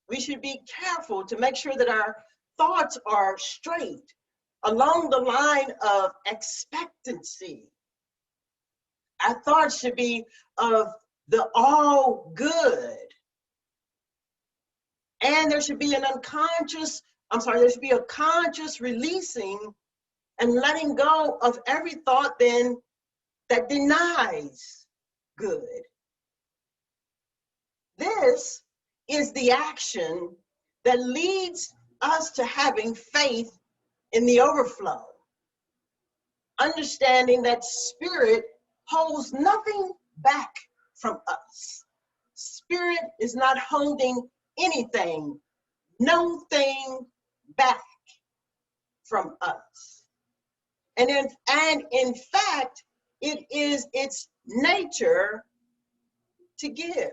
Speaker 1: We should be careful to make sure that our thoughts are straight along the line of expectancy. Our thoughts should be of the all good. And there should be there should be a conscious releasing and letting go of every thought then that denies good. This is the action that leads us to having faith in the overflow. Understanding that spirit holds nothing back from us. Spirit is not holding anything, no thing back from us. And in fact, it is its nature to give.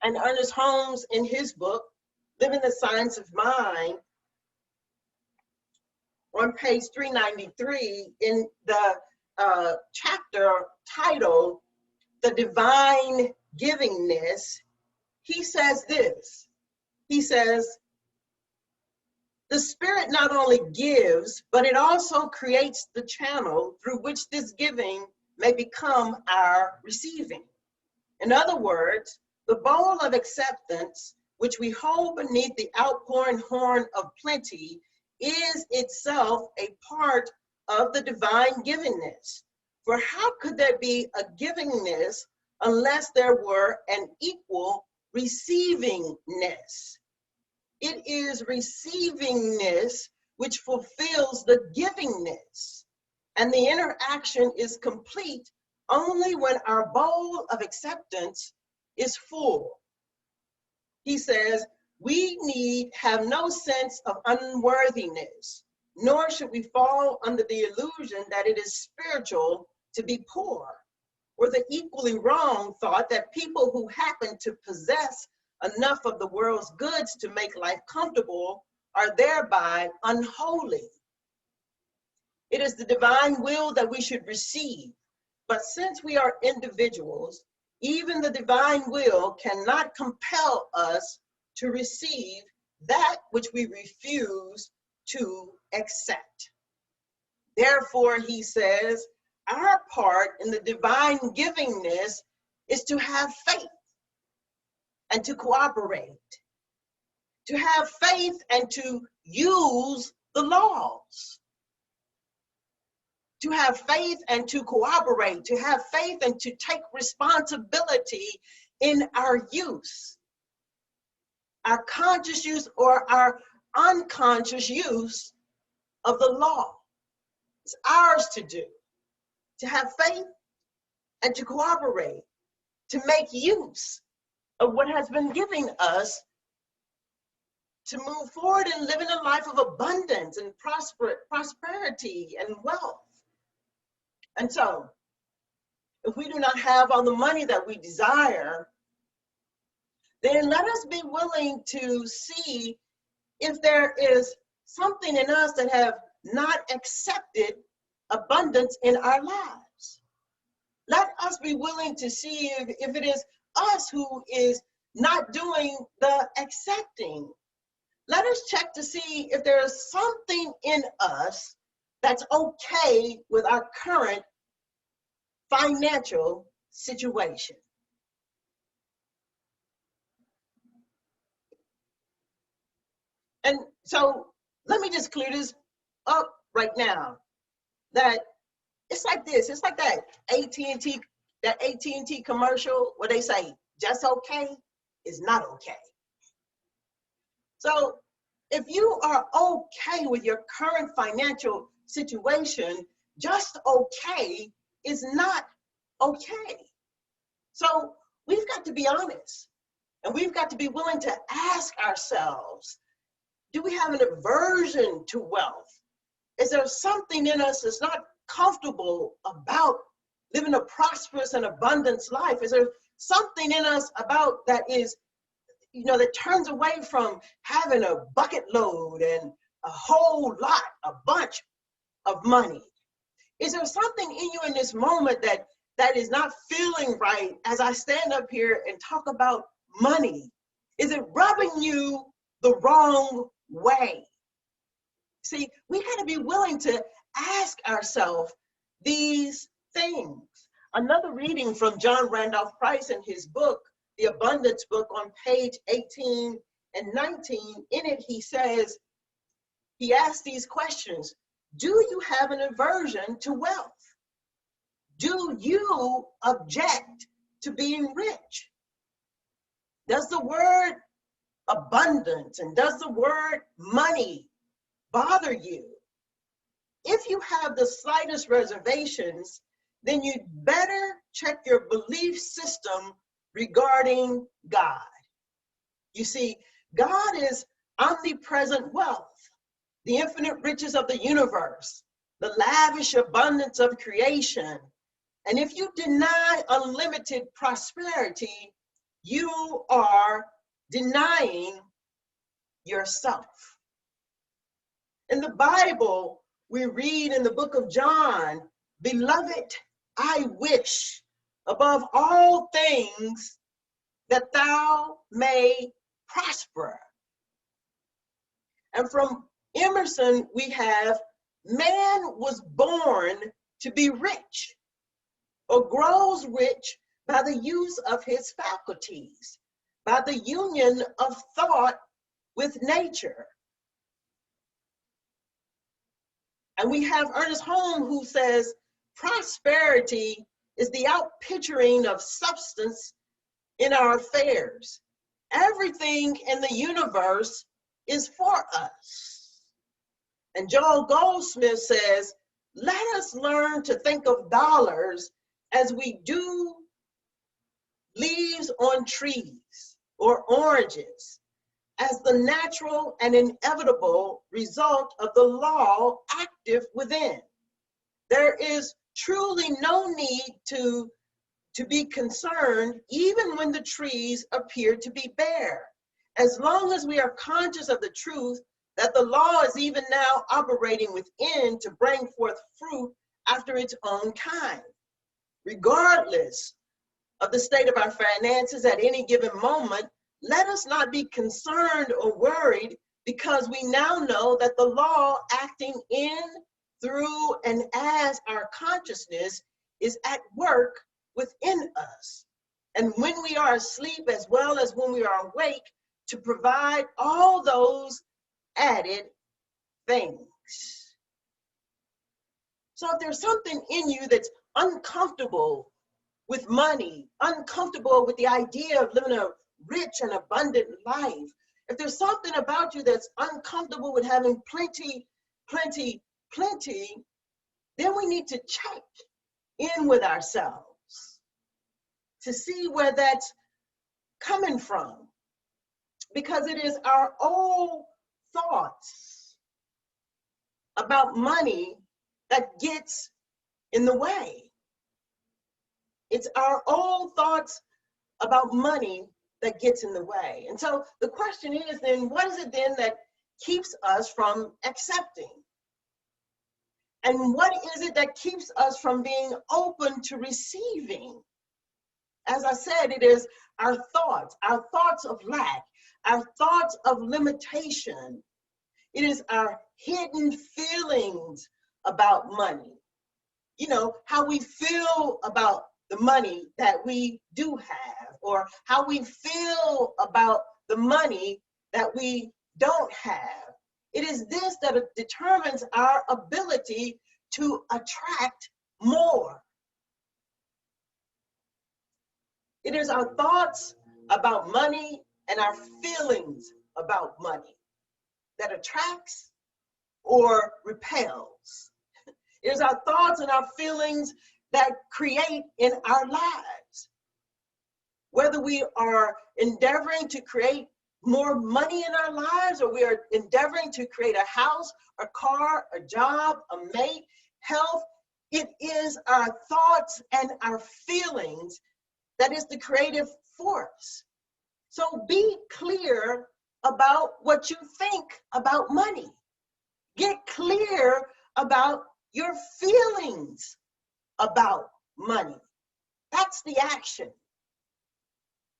Speaker 1: And Ernest Holmes, in his book, Living the Science of Mind, on page 393, in the chapter titled The Divine Givingness, he says this. He says, the spirit not only gives, but it also creates the channel through which this giving may become our receiving. In other words, the bowl of acceptance, which we hold beneath the outpouring horn of plenty, is itself a part of the divine givingness. For how could there be a givingness unless there were an equal receivingness? It is receivingness which fulfills the givingness, and the interaction is complete only when our bowl of acceptance is full. He says, we need have no sense of unworthiness, nor should we fall under the illusion that it is spiritual to be poor, or the equally wrong thought that people who happen to possess enough of the world's goods to make life comfortable are thereby unholy. It is the divine will that we should receive, but since we are individuals, even the divine will cannot compel us to receive that which we refuse to accept. Therefore, he says, our part in the divine givingness is to have faith and to cooperate, to have faith and to use the laws, to have faith and to cooperate, to have faith and to take responsibility in our use, our conscious use or our unconscious use of the law. It's ours to do, to have faith and to cooperate, to make use of what has been given us to move forward and live in a life of abundance and prosperity and wealth. And so, if we do not have all the money that we desire, then let us be willing to see if there is something in us that have not accepted abundance in our lives. Let us must be willing to see if it is us who is not doing the accepting. Let us check to see if there is something in us that's okay with our current financial situation. And so let me just clear this up right now, that it's like this. It's like that AT&T commercial where they say, just okay is not okay. So if you are okay with your current financial situation, just okay is not okay. So we've got to be honest, and we've got to be willing to ask ourselves, do we have an aversion to wealth? Is there something in us that's not comfortable about living a prosperous and abundance life? Is there something in us about that is, that turns away from having a bucket load and a whole lot, a bunch of money? Is there something in you in this moment that is not feeling right as I stand up here and talk about money? Is it rubbing you the wrong way? See, we got to be willing to ask ourselves these things. Another reading from John Randolph Price in his book, The Abundance Book, on page 18 and 19, in it he says, he asks these questions. Do you have an aversion to wealth? Do you object to being rich? Does the word abundance and does the word money bother you? If you have the slightest reservations, then you'd better check your belief system regarding God. You see, God is omnipresent wealth, the infinite riches of the universe, the lavish abundance of creation. And if you deny unlimited prosperity, you are denying yourself. In the Bible, we read in the book of John, "Beloved, I wish above all things that thou may prosper." And from Emerson, we have, man was born to be rich, or grows rich by the use of his faculties, by the union of thought with nature. And we have Ernest Holmes, who says, prosperity is the outpicturing of substance in our affairs. Everything in the universe is for us. And Joel Goldsmith says, let us learn to think of dollars as we do leaves on trees or oranges, as the natural and inevitable result of the law active within. There is truly no need to be concerned even when the trees appear to be bare, as long as we are conscious of the truth that the law is even now operating within to bring forth fruit after its own kind. Regardless of the state of our finances at any given moment, let us not be concerned or worried, because we now know that the law acting in, through, and as our consciousness is at work within us. And when we are asleep as well as when we are awake, to provide all those added things. So if there's something in you that's uncomfortable with money, uncomfortable with the idea of living a rich and abundant life, if there's something about you that's uncomfortable with having plenty, then we need to check in with ourselves to see where that's coming from. Because it is our old thoughts about money that gets in the way. It's our old thoughts about money that gets in the way. And so the question is then, what is it then that keeps us from accepting? And what is it that keeps us from being open to receiving? As I said, it is our thoughts of lack, our thoughts of limitation. It is our hidden feelings about money. You know, how we feel about the money that we do have, or how we feel about the money that we don't have. It is this that determines our ability to attract more. It is our thoughts about money and our feelings about money that attracts or repels. It is our thoughts and our feelings that create in our lives. Whether we are endeavoring to create more money in our lives, or we are endeavoring to create a house, a car, a job, a mate, health, it is our thoughts and our feelings that is the creative force. So be clear about what you think about money. Get clear about your feelings about money. That's the action.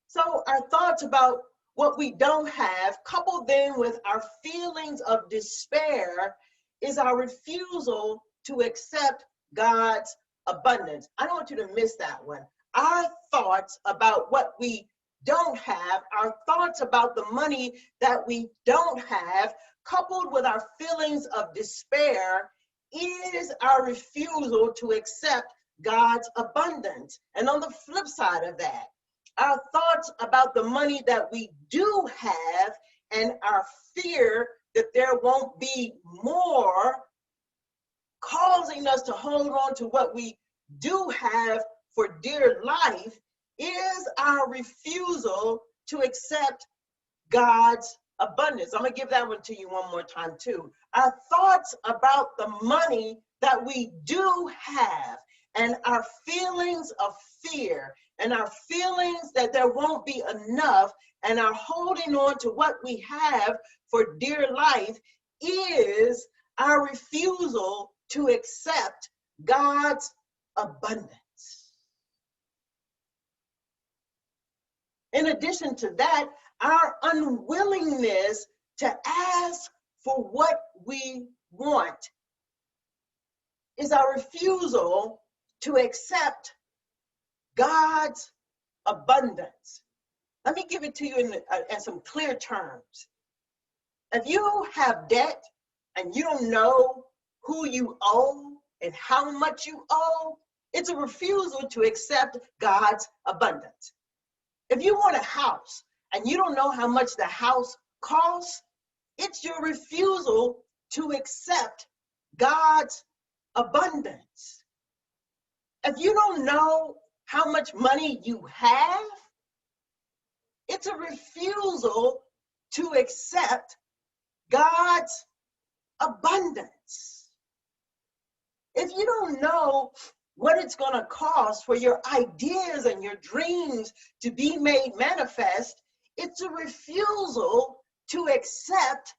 Speaker 1: So our thoughts about what we don't have, coupled then with our feelings of despair, is our refusal to accept God's abundance. I don't want you to miss that one. Our thoughts about what we don't have, our thoughts about the money that we don't have, coupled with our feelings of despair, is our refusal to accept God's abundance. And on the flip side of that, our thoughts about the money that we do have and our fear that there won't be more, causing us to hold on to what we do have for dear life, is our refusal to accept God's abundance. I'm going to give that one to you one more time too. Our thoughts about the money that we do have and our feelings of fear and our feelings that there won't be enough and our holding on to what we have for dear life is our refusal to accept God's abundance. In addition to that, our unwillingness to ask for what we want is our refusal to accept God's abundance. Let me give it to you in some clear terms. If you have debt and you don't know who you owe and how much you owe, it's a refusal to accept God's abundance. If you want a house and you don't know how much the house costs, it's your refusal to accept God's abundance. If you don't know how much money you have, it's a refusal to accept God's abundance. If you don't know what it's going to cost for your ideas and your dreams to be made manifest, it's a refusal to accept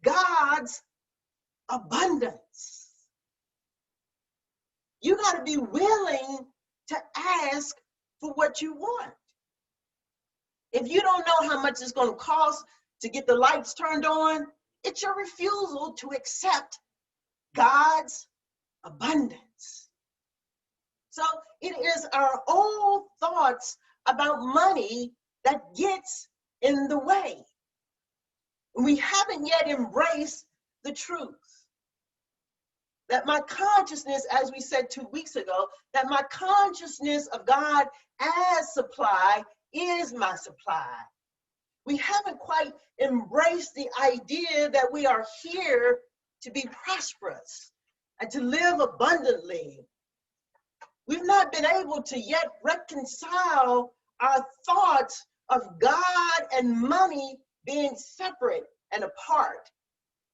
Speaker 1: God's abundance. You got to be willing to ask for what you want. If you don't know how much it's going to cost to get the lights turned on, it's your refusal to accept God's abundance. So it is our own thoughts about money that gets in the way. We haven't yet embraced the truth that my consciousness, as we said 2 weeks ago, that my consciousness of God as supply is my supply. We haven't quite embraced the idea that we are here to be prosperous and to live abundantly. We've not been able to yet reconcile our thoughts of God and money being separate and apart.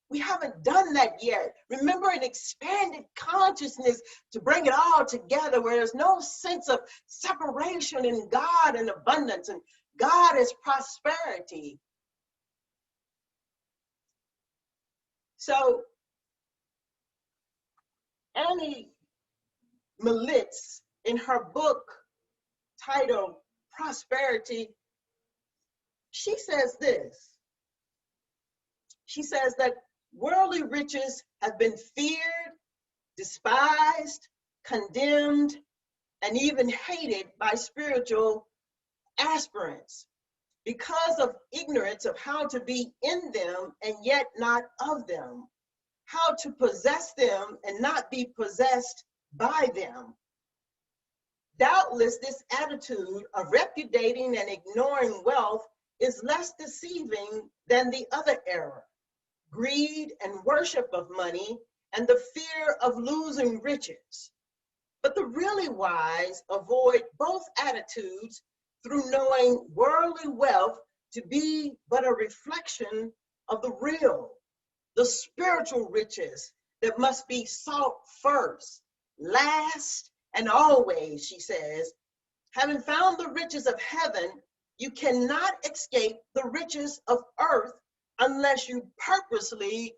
Speaker 1: We haven't done that yet. Remember, an expanded consciousness to bring it all together where there's no sense of separation in God and abundance and God is prosperity. So Annie Militz, in her book titled Prosperity, she says this. She says that worldly riches have been feared, despised, condemned, and even hated by spiritual aspirants because of ignorance of how to be in them and yet not of them, how to possess them and not be possessed by them. Doubtless, this attitude of repudiating and ignoring wealth is less deceiving than the other error, greed and worship of money and the fear of losing riches. But the really wise avoid both attitudes through knowing worldly wealth to be but a reflection of the real, the spiritual riches that must be sought first, last, and always, she says. Having found the riches of heaven, you cannot escape the riches of earth unless you purposely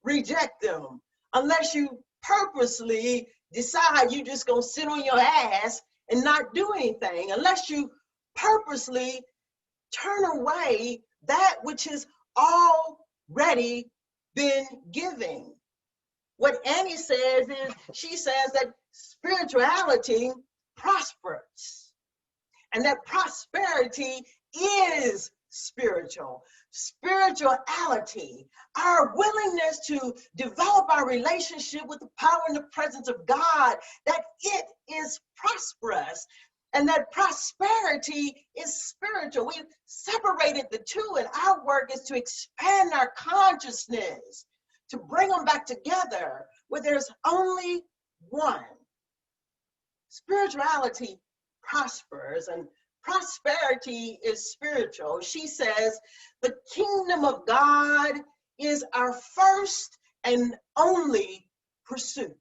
Speaker 1: reject them, unless you purposely decide you're just gonna sit on your ass and not do anything, unless you purposely turn away that which is already been given. What Annie says is, she says that spirituality prospers, and that prosperity is spiritual. Spirituality, our willingness to develop our relationship with the power and the presence of God, that it is prosperous, and that prosperity is spiritual. We've separated the two, and our work is to expand our consciousness, to bring them back together where there's only one. Spirituality prospers, and prosperity is spiritual. She says, the kingdom of God is our first and only pursuit.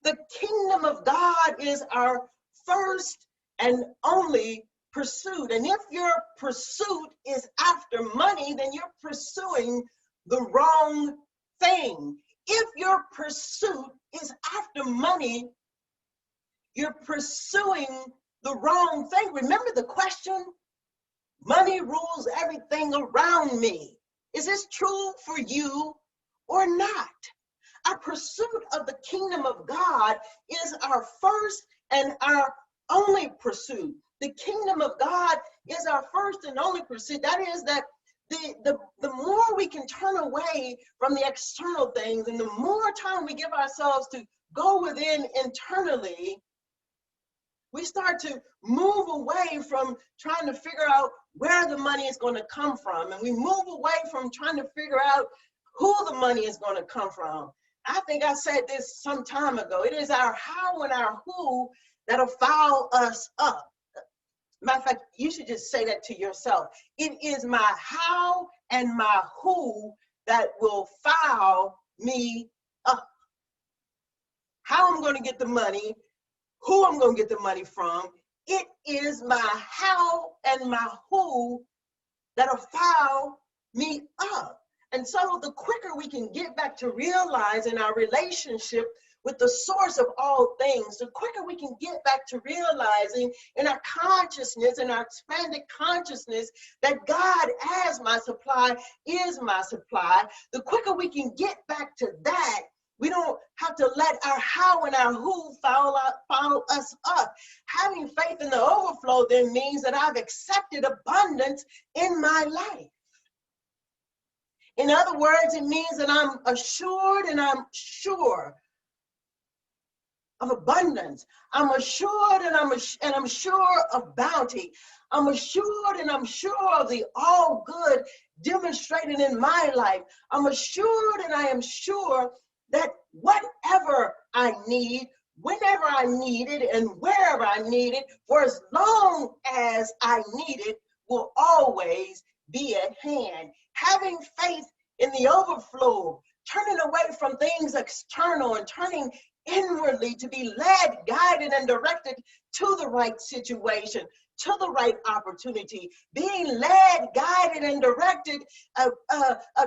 Speaker 1: The kingdom of God is our first and only pursuit. And if your pursuit is after money, then you're pursuing the wrong thing. If your pursuit is after money, you're pursuing the wrong thing. Remember the question? Money rules everything around me. Is this true for you or not? Our pursuit of the kingdom of God is our first and our only pursuit. The kingdom of God is our first and only pursuit. That is that the more we can turn away from the external things, and the more time we give ourselves to go within internally, we start to move away from trying to figure out where the money is going to come from. And we move away from trying to figure out who the money is going to come from. I think I said this some time ago. It is our how and our who that'll foul us up. Matter of fact, you should just say that to yourself. It is my how and my who that will foul me up. How I'm going to get the money, who I'm going to get the money from. It is my how and my who that'll foul me up. And so the quicker we can get back to realizing our relationship with the source of all things, the quicker we can get back to realizing in our consciousness, in our expanded consciousness, that God as my supply is my supply, the quicker we can get back to that, we don't have to let our how and our who foul us up. Having faith in the overflow then means that I've accepted abundance in my life. In other words, it means that I'm assured and I'm sure of abundance. I'm assured and I'm sure of bounty. I'm assured and I'm sure of the all good demonstrated in my life. I'm assured and I am sure that whatever I need, whenever I need it, and wherever I need it, for as long as I need it, will always be at hand. Having faith in the overflow, turning away from things external and turning inwardly to be led, guided, and directed to the right situation, to the right opportunity, being led, guided, and directed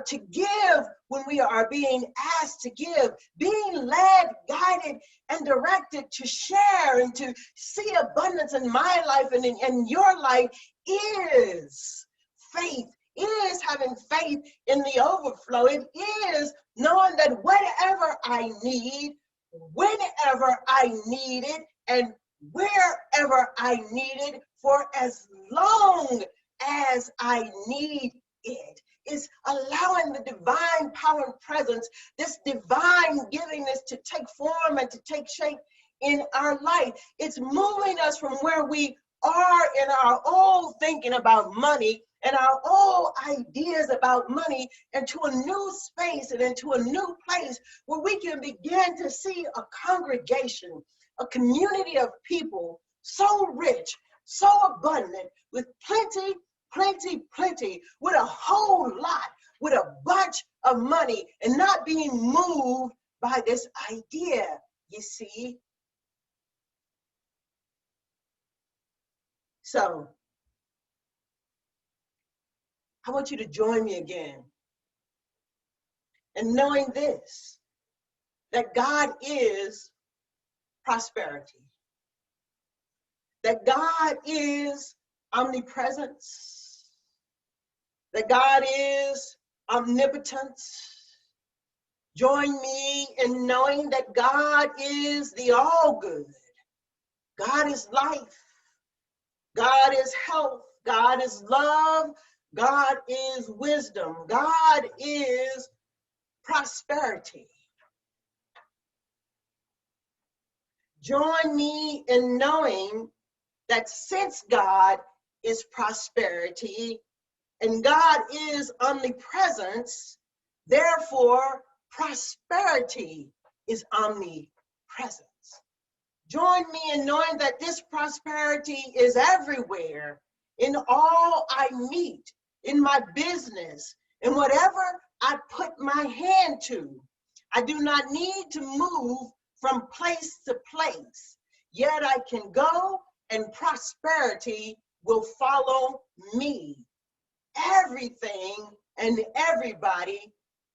Speaker 1: to give when we are being asked to give, being led, guided, and directed to share and to see abundance in my life and in your life is faith, is having faith in the overflow. It is knowing that whatever I need, whenever I need it, and wherever I need it, for as long as I need it. It's allowing the divine power and presence, this divine givingness to take form and to take shape in our life. It's moving us from where we are in our old thinking about money and our old ideas about money into a new space and into a new place where we can begin to see a congregation, a community of people so rich, so abundant, with plenty, with a whole lot, with a bunch of money, and not being moved by this idea, you see. So, I want you to join me again in knowing this, that God is prosperity, that God is omnipresence, that God is omnipotence. Join me in knowing that God is the all good. God is life. God is health. God is love. God is wisdom. God is prosperity. Join me in knowing that since God is prosperity and God is omnipresence, therefore prosperity is omnipresence. Join me in knowing that this prosperity is everywhere, in all I meet, in my business, in whatever I put my hand to. I do not need to move from place to place, yet I can go and prosperity will follow me. Everything and everybody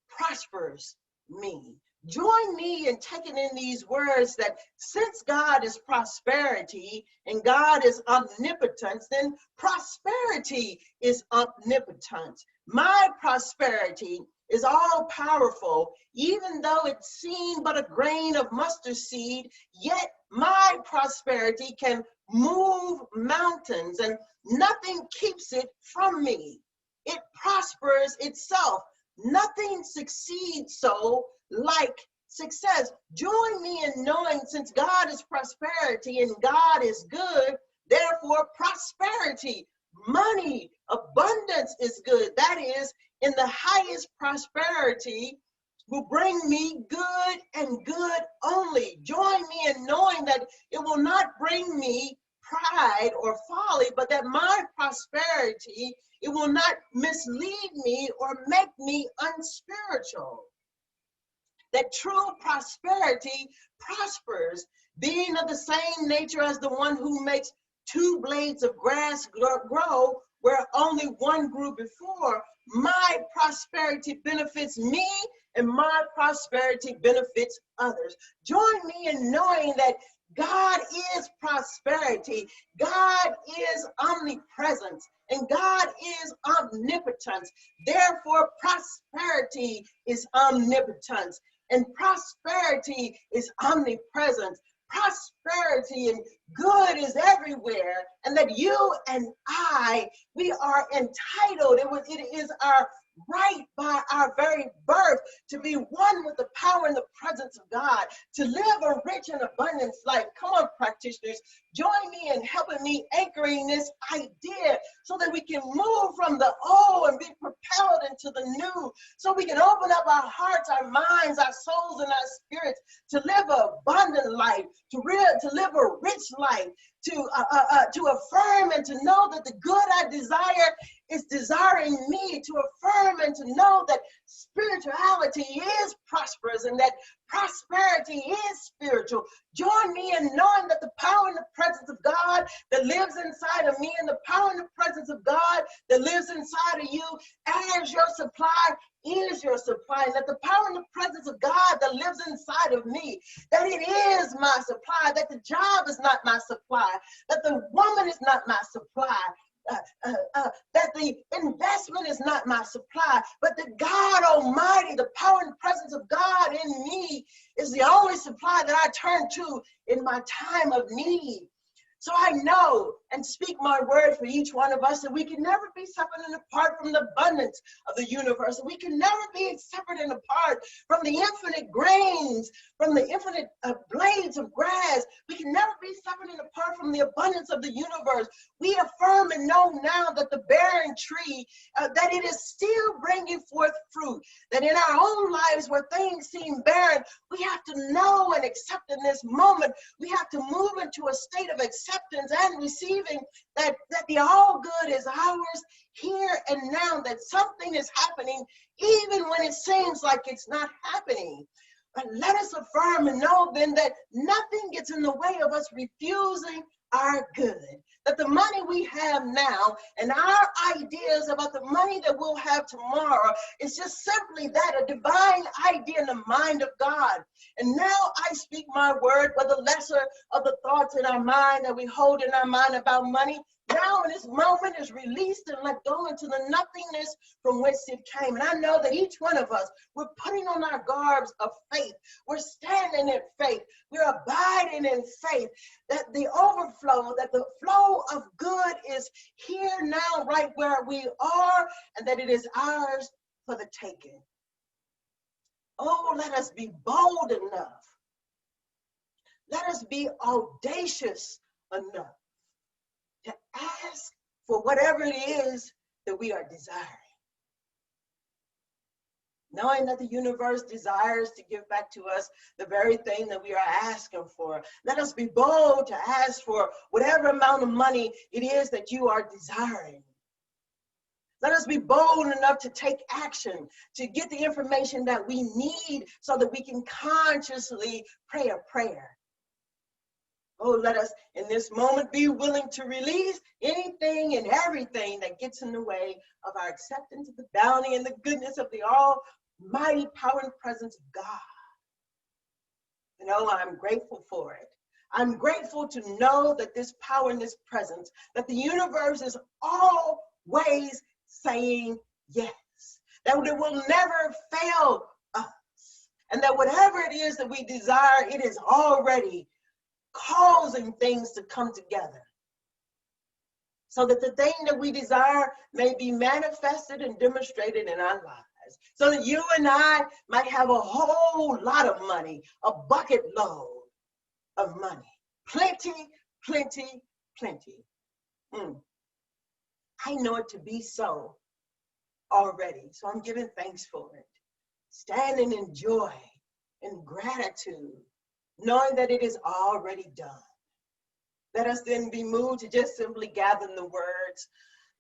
Speaker 1: prospers me. Join me in taking in these words that since God is prosperity and God is omnipotence, then prosperity is omnipotence. My prosperity is all powerful, even though it seemed but a grain of mustard seed, yet my prosperity can move mountains and nothing keeps it from me. It prospers itself. Nothing succeeds so like success. Join me in knowing since God is prosperity and God is good, therefore prosperity, money, abundance is good. That is, in the highest prosperity will bring me good and good only. Join me in knowing that it will not bring me pride or folly, but that my prosperity, it will not mislead me or make me unspiritual. That true prosperity prospers, being of the same nature as the one who makes two blades of grass grow where only one grew before. My prosperity benefits me and my prosperity benefits others. Join me in knowing that God is prosperity, God is omnipresence, and God is omnipotence. Therefore, prosperity is omnipotence, and prosperity is omnipresence. Prosperity and good is everywhere, and that you and I, we are entitled. It is our right by our very birth to be one with the power and the presence of God, to live a rich and abundant life. Come on, practitioners, join me in helping me anchoring this idea so that we can move from the old and be propelled into the new, so we can open up our hearts, our minds, our souls, and our spirits to live an abundant life, to live a rich life, to affirm and to know that the good I desire is desiring me, to affirm and to know that spirituality is prosperous and that prosperity is spiritual. Join me in knowing that the power and the presence of God that lives inside of me, and the power and the presence of God that lives inside of you as your supply is your supply. And that the power and the presence of God that lives inside of me, that it is my supply, that the job is not my supply, that the woman is not my supply, that the investment is not my supply, but that God Almighty, the power and presence of God in me, is the only supply that I turn to in my time of need. So I know and speak my word for each one of us that we can never be separate and apart from the abundance of the universe. And we can never be separate and apart from the infinite grains, from the infinite blades of grass. We can never be separate and apart from the abundance of the universe. We affirm and know now that the barren tree, that it is still bringing forth fruit. That in our own lives where things seem barren, we have to know and accept in this moment. We have to move into a state of acceptance and receiving that the all good is ours here and now, that something is happening even when it seems like it's not happening. But let us affirm and know then that nothing gets in the way of us refusing our good. That the money we have now and our ideas about the money that we'll have tomorrow is just simply that, a divine idea in the mind of God. And now I speak my word, where the lesser of the thoughts in our mind that we hold in our mind about money, now in this moment is released and let go into the nothingness from whence it came. And I know that each one of us, we're putting on our garbs of faith. We're standing in faith. We're abiding in faith. That the overflow, that the flow of good is here now, right where we are, and that it is ours for the taking. Oh, let us be bold enough. Let us be audacious enough to ask for whatever it is that we are desiring. Knowing that the universe desires to give back to us the very thing that we are asking for. Let us be bold to ask for whatever amount of money it is that you are desiring. Let us be bold enough to take action, to get the information that we need so that we can consciously pray a prayer. Oh, let us in this moment be willing to release anything and everything that gets in the way of our acceptance of the bounty and the goodness of the almighty power and presence of God. You know, I'm grateful for it. I'm grateful to know that this power and this presence, that the universe is always saying yes, that it will never fail us, and that whatever it is that we desire, it is already causing things to come together so that the thing that we desire may be manifested and demonstrated in our lives, so that you and I might have a whole lot of money, a bucket load of money, plenty, plenty, plenty. I know it to be so already, so I'm giving thanks for it, standing in joy and gratitude, knowing that it is already done. Let us then be moved to just simply gather the words,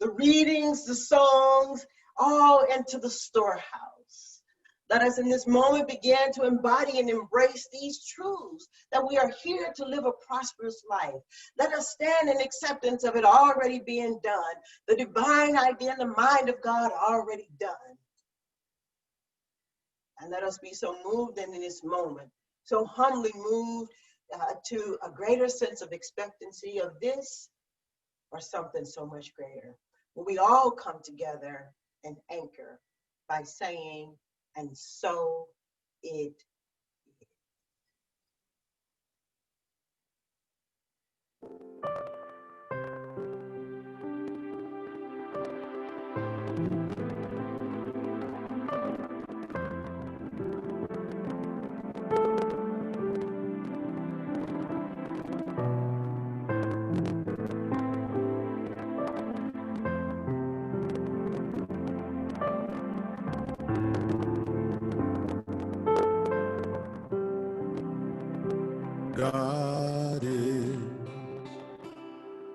Speaker 1: the readings, the songs, all into the storehouse. Let us in this moment begin to embody and embrace these truths, that we are here to live a prosperous life. Let us stand in acceptance of it already being done, the divine idea in the mind of God already done. And let us be so moved in this moment, so humbly moved to a greater sense of expectancy of this or something so much greater. When we all come together and anchor by saying, and so it is.
Speaker 10: God is,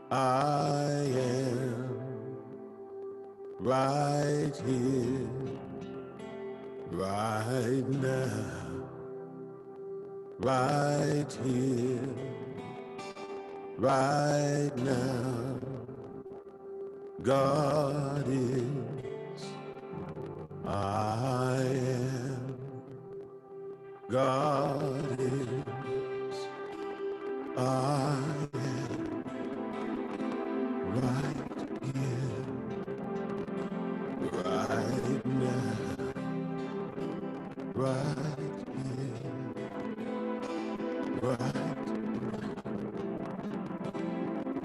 Speaker 10: I am right here, right now, right here, right now. God is, I am. God is, I am. Right here, right now. Right here, right.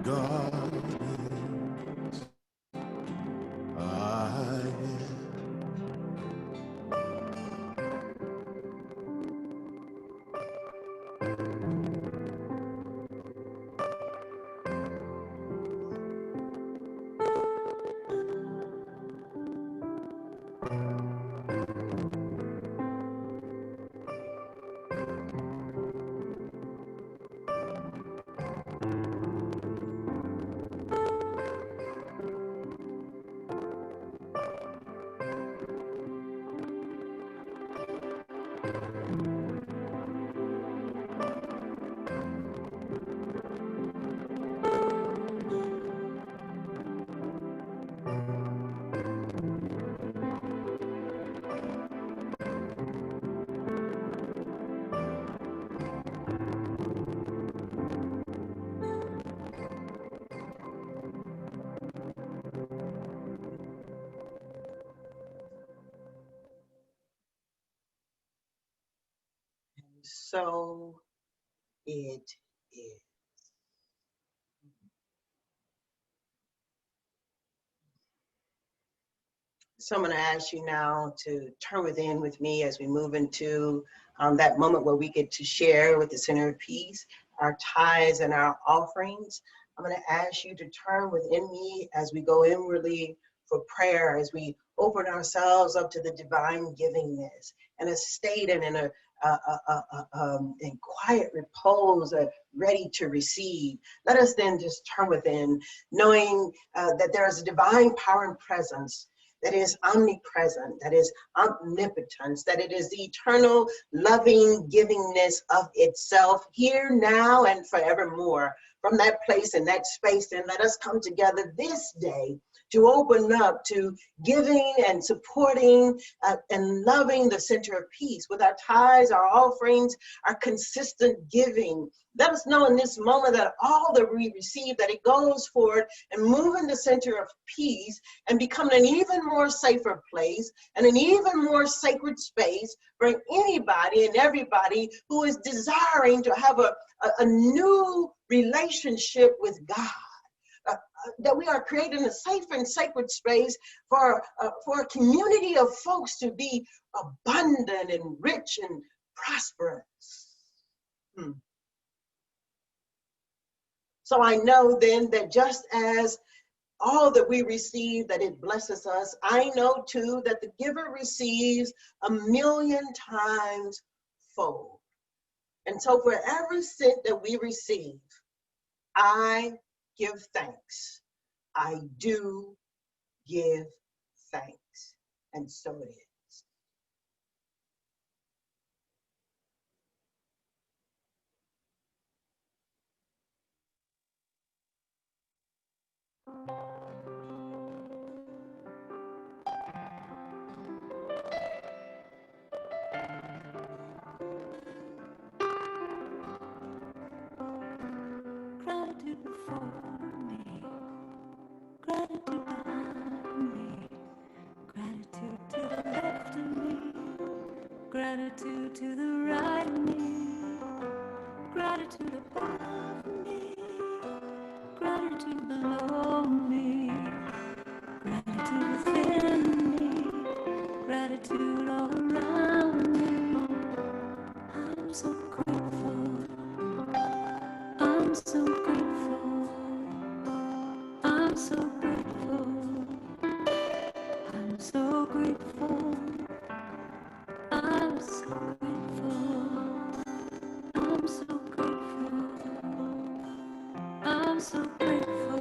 Speaker 10: God is, I am.
Speaker 1: So it is. So I'm going to ask you now to turn within with me as we move into that moment where we get to share with the center of peace, our tithes and our offerings. I'm going to ask you to turn within me as we go inwardly for prayer, as we open ourselves up to the divine givingness and a state and in in quiet repose, ready to receive. Let us then just turn within, knowing that there is a divine power and presence that is omnipresent, that is omnipotence, that it is the eternal loving givingness of itself here, now, and forevermore. From that place and that space, then let us come together this day to open up to giving and supporting and loving the center of peace with our tithes, our offerings, our consistent giving. Let us know in this moment that all that we receive, that it goes forward and moving the center of peace and becoming an even more safer place and an even more sacred space for anybody and everybody who is desiring to have a new relationship with God. That we are creating a safe and sacred space for a community of folks to be abundant and rich and prosperous. So I know then that just as all that we receive, that it blesses us, I know too that the giver receives 1,000,000 times fold. And so for every cent that we receive, I give thanks. I do give thanks. And so it is.
Speaker 11: Gratitude before me, gratitude behind me, gratitude to the left of me, gratitude to the right of me, gratitude above me, gratitude below me, gratitude within me, gratitude all around me. I'm so grateful, I'm so grateful, I'm so grateful, I'm so grateful, I'm so grateful, I'm so grateful, I'm so grateful,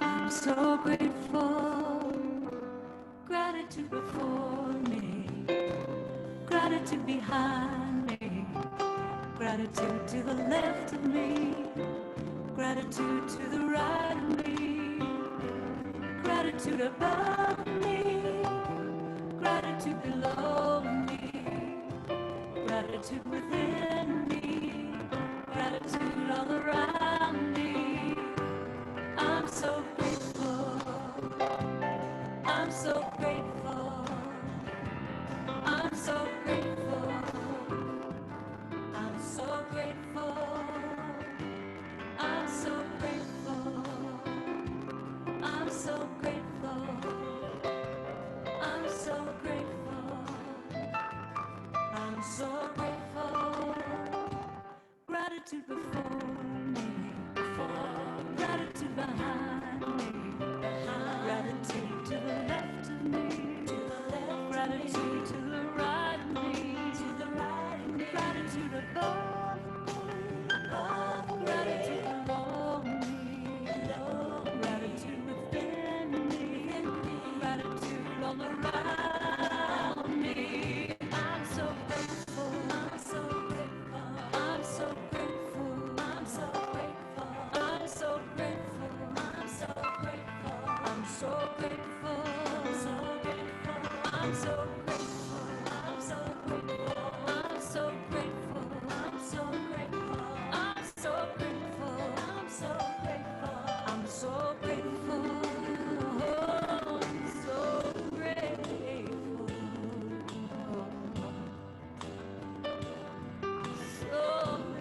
Speaker 11: I'm so grateful. Gratitude before me, gratitude behind me, gratitude to the left of me, Gratitude to the right of me. Gratitude above me. Gratitude below me. Gratitude within me. Gratitude all around me. I'm so grateful. I'm so grateful. I'm so grateful. I'm so grateful. I'm so grateful. I'm so grateful. I'm so grateful. I'm so grateful. Gratitude before me. Gratitude behind me. Gratitude to the left of me. Gratitude to the right of me. Gratitude above me. Gratitude below me. Gratitude within me. Gratitude all around me. I'm so grateful. I'm so grateful. I'm so grateful. I'm so grateful. I'm so grateful. I'm so grateful. I'm so grateful. I'm so grateful. I'm so grateful. I'm so grateful. I'm so grateful. I'm so grateful. I'm so grateful. I'm so grateful. I'm so grateful. I'm so grateful. So I'm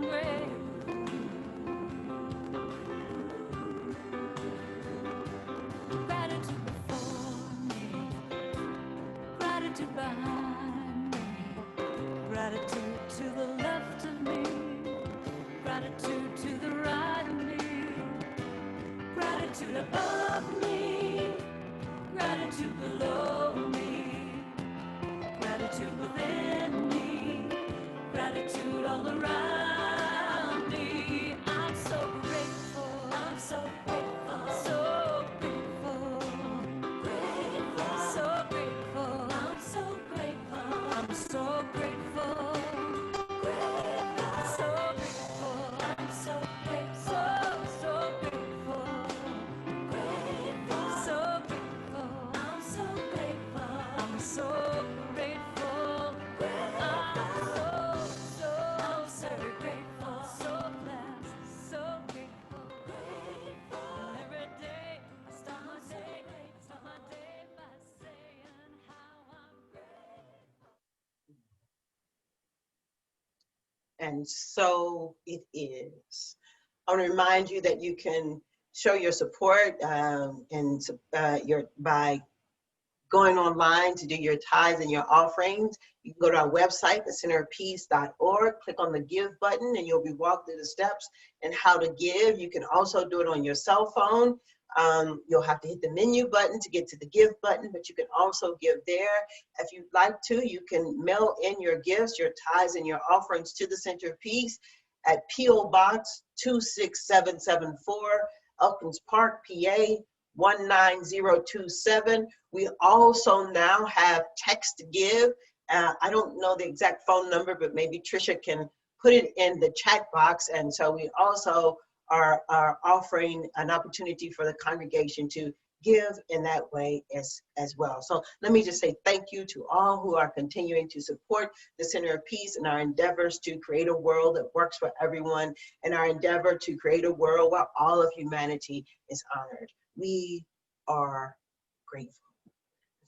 Speaker 11: grateful. Gratitude before me, gratitude behind me, gratitude to the left of me, gratitude to the right of me, gratitude above me, gratitude below me, gratitude within me, gratitude all around me. I'm so grateful. I'm so grateful. So grateful. Grateful. So grateful. I'm so grateful. I'm so grateful. Grateful. So grateful. I'm so grateful. So grateful. Grateful. So grateful. I'm so grateful. I'm so grateful. I'm so grateful. So blessed. So grateful. Grateful. Every day I start my day by saying how I'm grateful.
Speaker 1: And so it is. I want to remind you that you can show your support by going online to do your tithes and your offerings. You can go to our website, thecenterofpeace.org, click on the give button, and you'll be walked through the steps and how to give. You can also do it on your cell phone. You'll have to hit the menu button to get to the give button, but you can also give there. If you'd like to, you can mail in your gifts, your tithes, and your offerings to the Center of Peace at P.O. Box 26774, Elkins Park, PA 19027. We also now have text to give. I don't know the exact phone number, but maybe Tricia can put it in the chat box. And so we also are offering an opportunity for the congregation to give in that way as well. So let me just say thank you to all who are continuing to support the Center of Peace and our endeavors to create a world that works for everyone, and our endeavor to create a world where all of humanity is honored. We are grateful.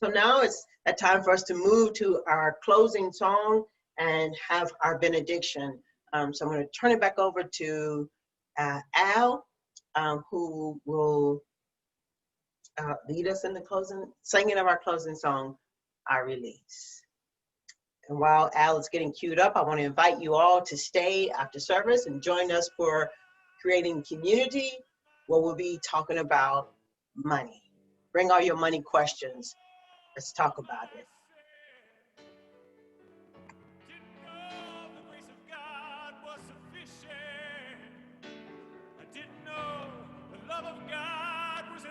Speaker 1: So now it's a time for us to move to our closing song and have our benediction. So I'm going to turn it back over to Al, who will lead us in the closing, singing of our closing song, I Release. And while Al is getting queued up, I want to invite you all to stay after service and join us for creating community, where we'll be talking about money. Bring all your money questions. Let's talk about it.
Speaker 12: Didn't know the grace of God was sufficient. I didn't know the love of God was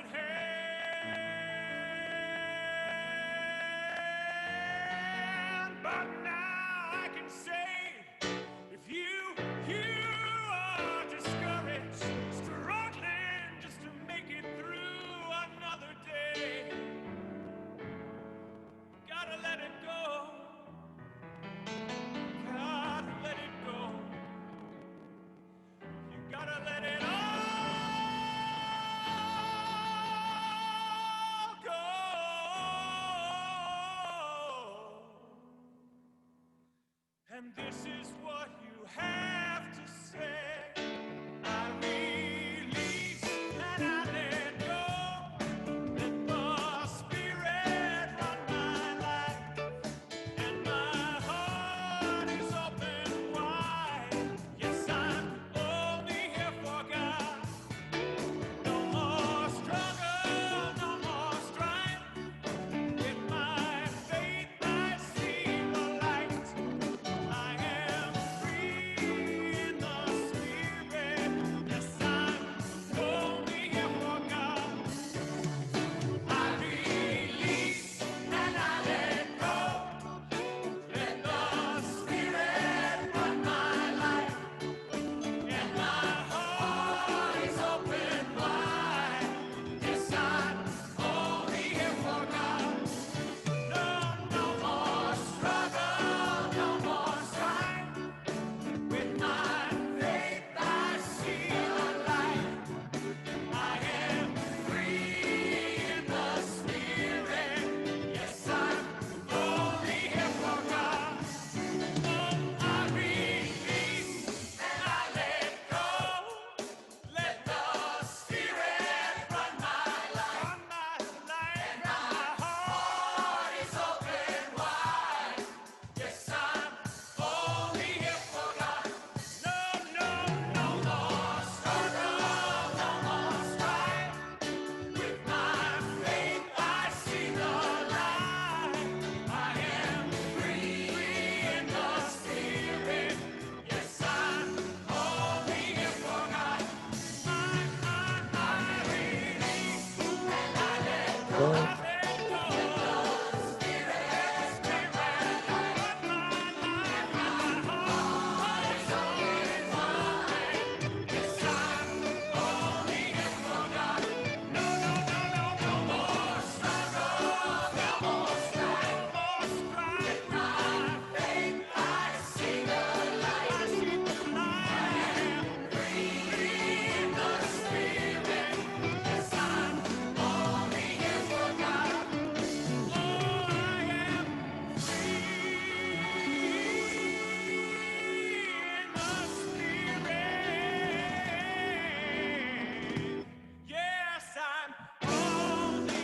Speaker 12: Yes, I'm only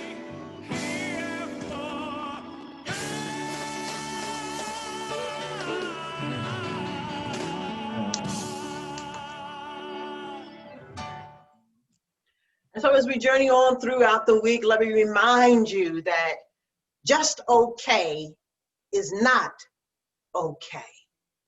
Speaker 12: here for
Speaker 1: And so as we journey on throughout the week, let me remind you that just okay is not okay.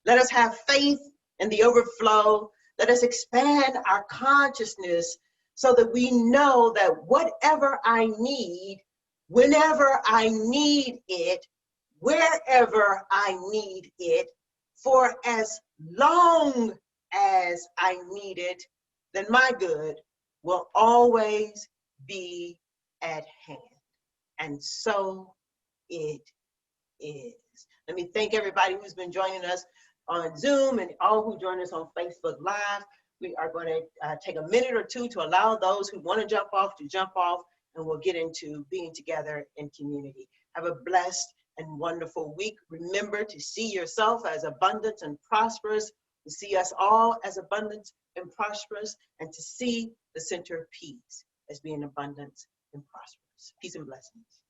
Speaker 1: Let us have faith in the overflow. Let us expand our consciousness so that we know that whatever I need, whenever I need it, wherever I need it, for as long as I need it, then my good will always be at hand. And so it is. Let me thank everybody who's been joining us on Zoom and all who join us on Facebook Live. We are going to take a minute or two to allow those who want to jump off, and we'll get into being together in community. Have a blessed and wonderful week. Remember to see yourself as abundant and prosperous, to see us all as abundant and prosperous, and to see the center of peace as being abundant and prosperous. Peace and blessings.